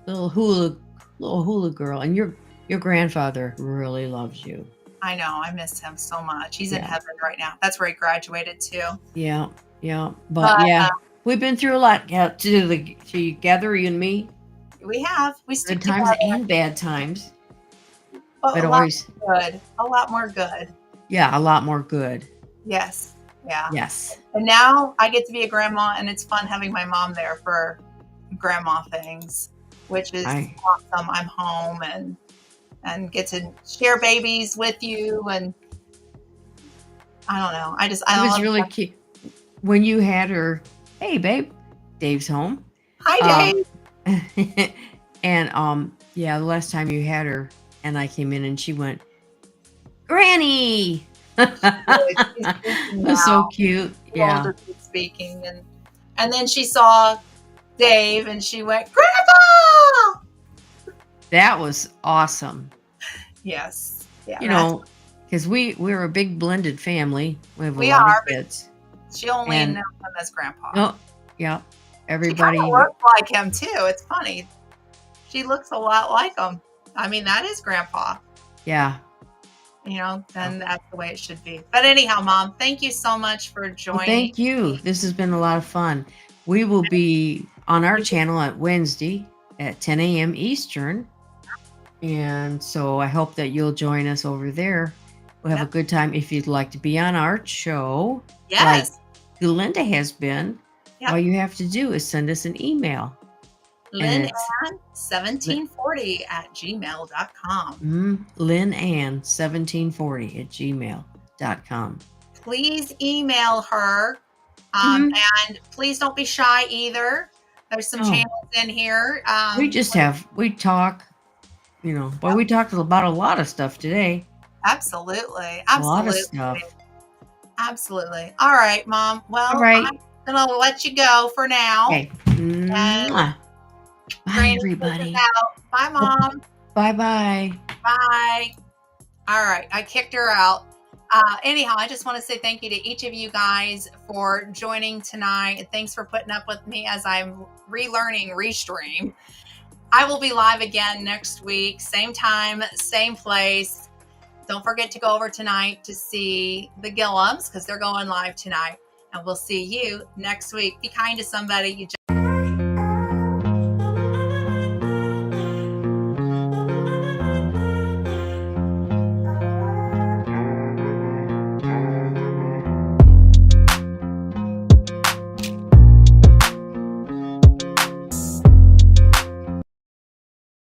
little hula girl, and your grandfather really loves you. I know. I miss him so much. He's in heaven right now. That's where he graduated to. Yeah. But yeah, we've been through a lot together, you and me. We have. We stick good times and bad times. But always good. A lot more good. Yeah, a lot more good. Yes. Yeah. Yes. And now I get to be a grandma, and it's fun having my mom there for grandma things, which is awesome. I'm home and get to share babies with you, and I don't know. It was really cute when you had her. Hey, babe, Dave's home. Hi, Dave. And the last time you had her, and I came in, and she went, Granny. That's so cute. Yeah. Speaking, and then she saw Dave, and she went, Grandpa. That was awesome. Yes. Yeah. You know, because we're a big blended family. We have a lot of kids. She only knows him as Grandpa. Oh, yeah. Everybody she looks like him too. It's funny. She looks a lot like him. I mean, that is Grandpa. Yeah. You know, then that's the way it should be. But anyhow, Mom, thank you so much for joining. Well, thank you. This has been a lot of fun. We will be on our channel at Wednesday at 10 a.m. Eastern. And so I hope that you'll join us over there. We'll have a good time. If you'd like to be on our show, yes, like Linda has been, all you have to do is send us an email. LynnAnn1740@gmail.com. LynnAnn1740@gmail.com. Please email her. And please don't be shy either. There's some channels in here. We talk, you know, but we talked about a lot of stuff today. Absolutely. A lot of stuff. Absolutely. All right, Mom. Well, I'm going to let you go for now. Okay. Bye, everybody. Bye, Mom. Bye-bye. Bye. All right. I kicked her out. Anyhow, I just want to say thank you to each of you guys for joining tonight. Thanks for putting up with me as I'm relearning Restream. I will be live again next week. Same time, same place. Don't forget to go over tonight to see the Gillums because they're going live tonight. And we'll see you next week. Be kind to somebody you just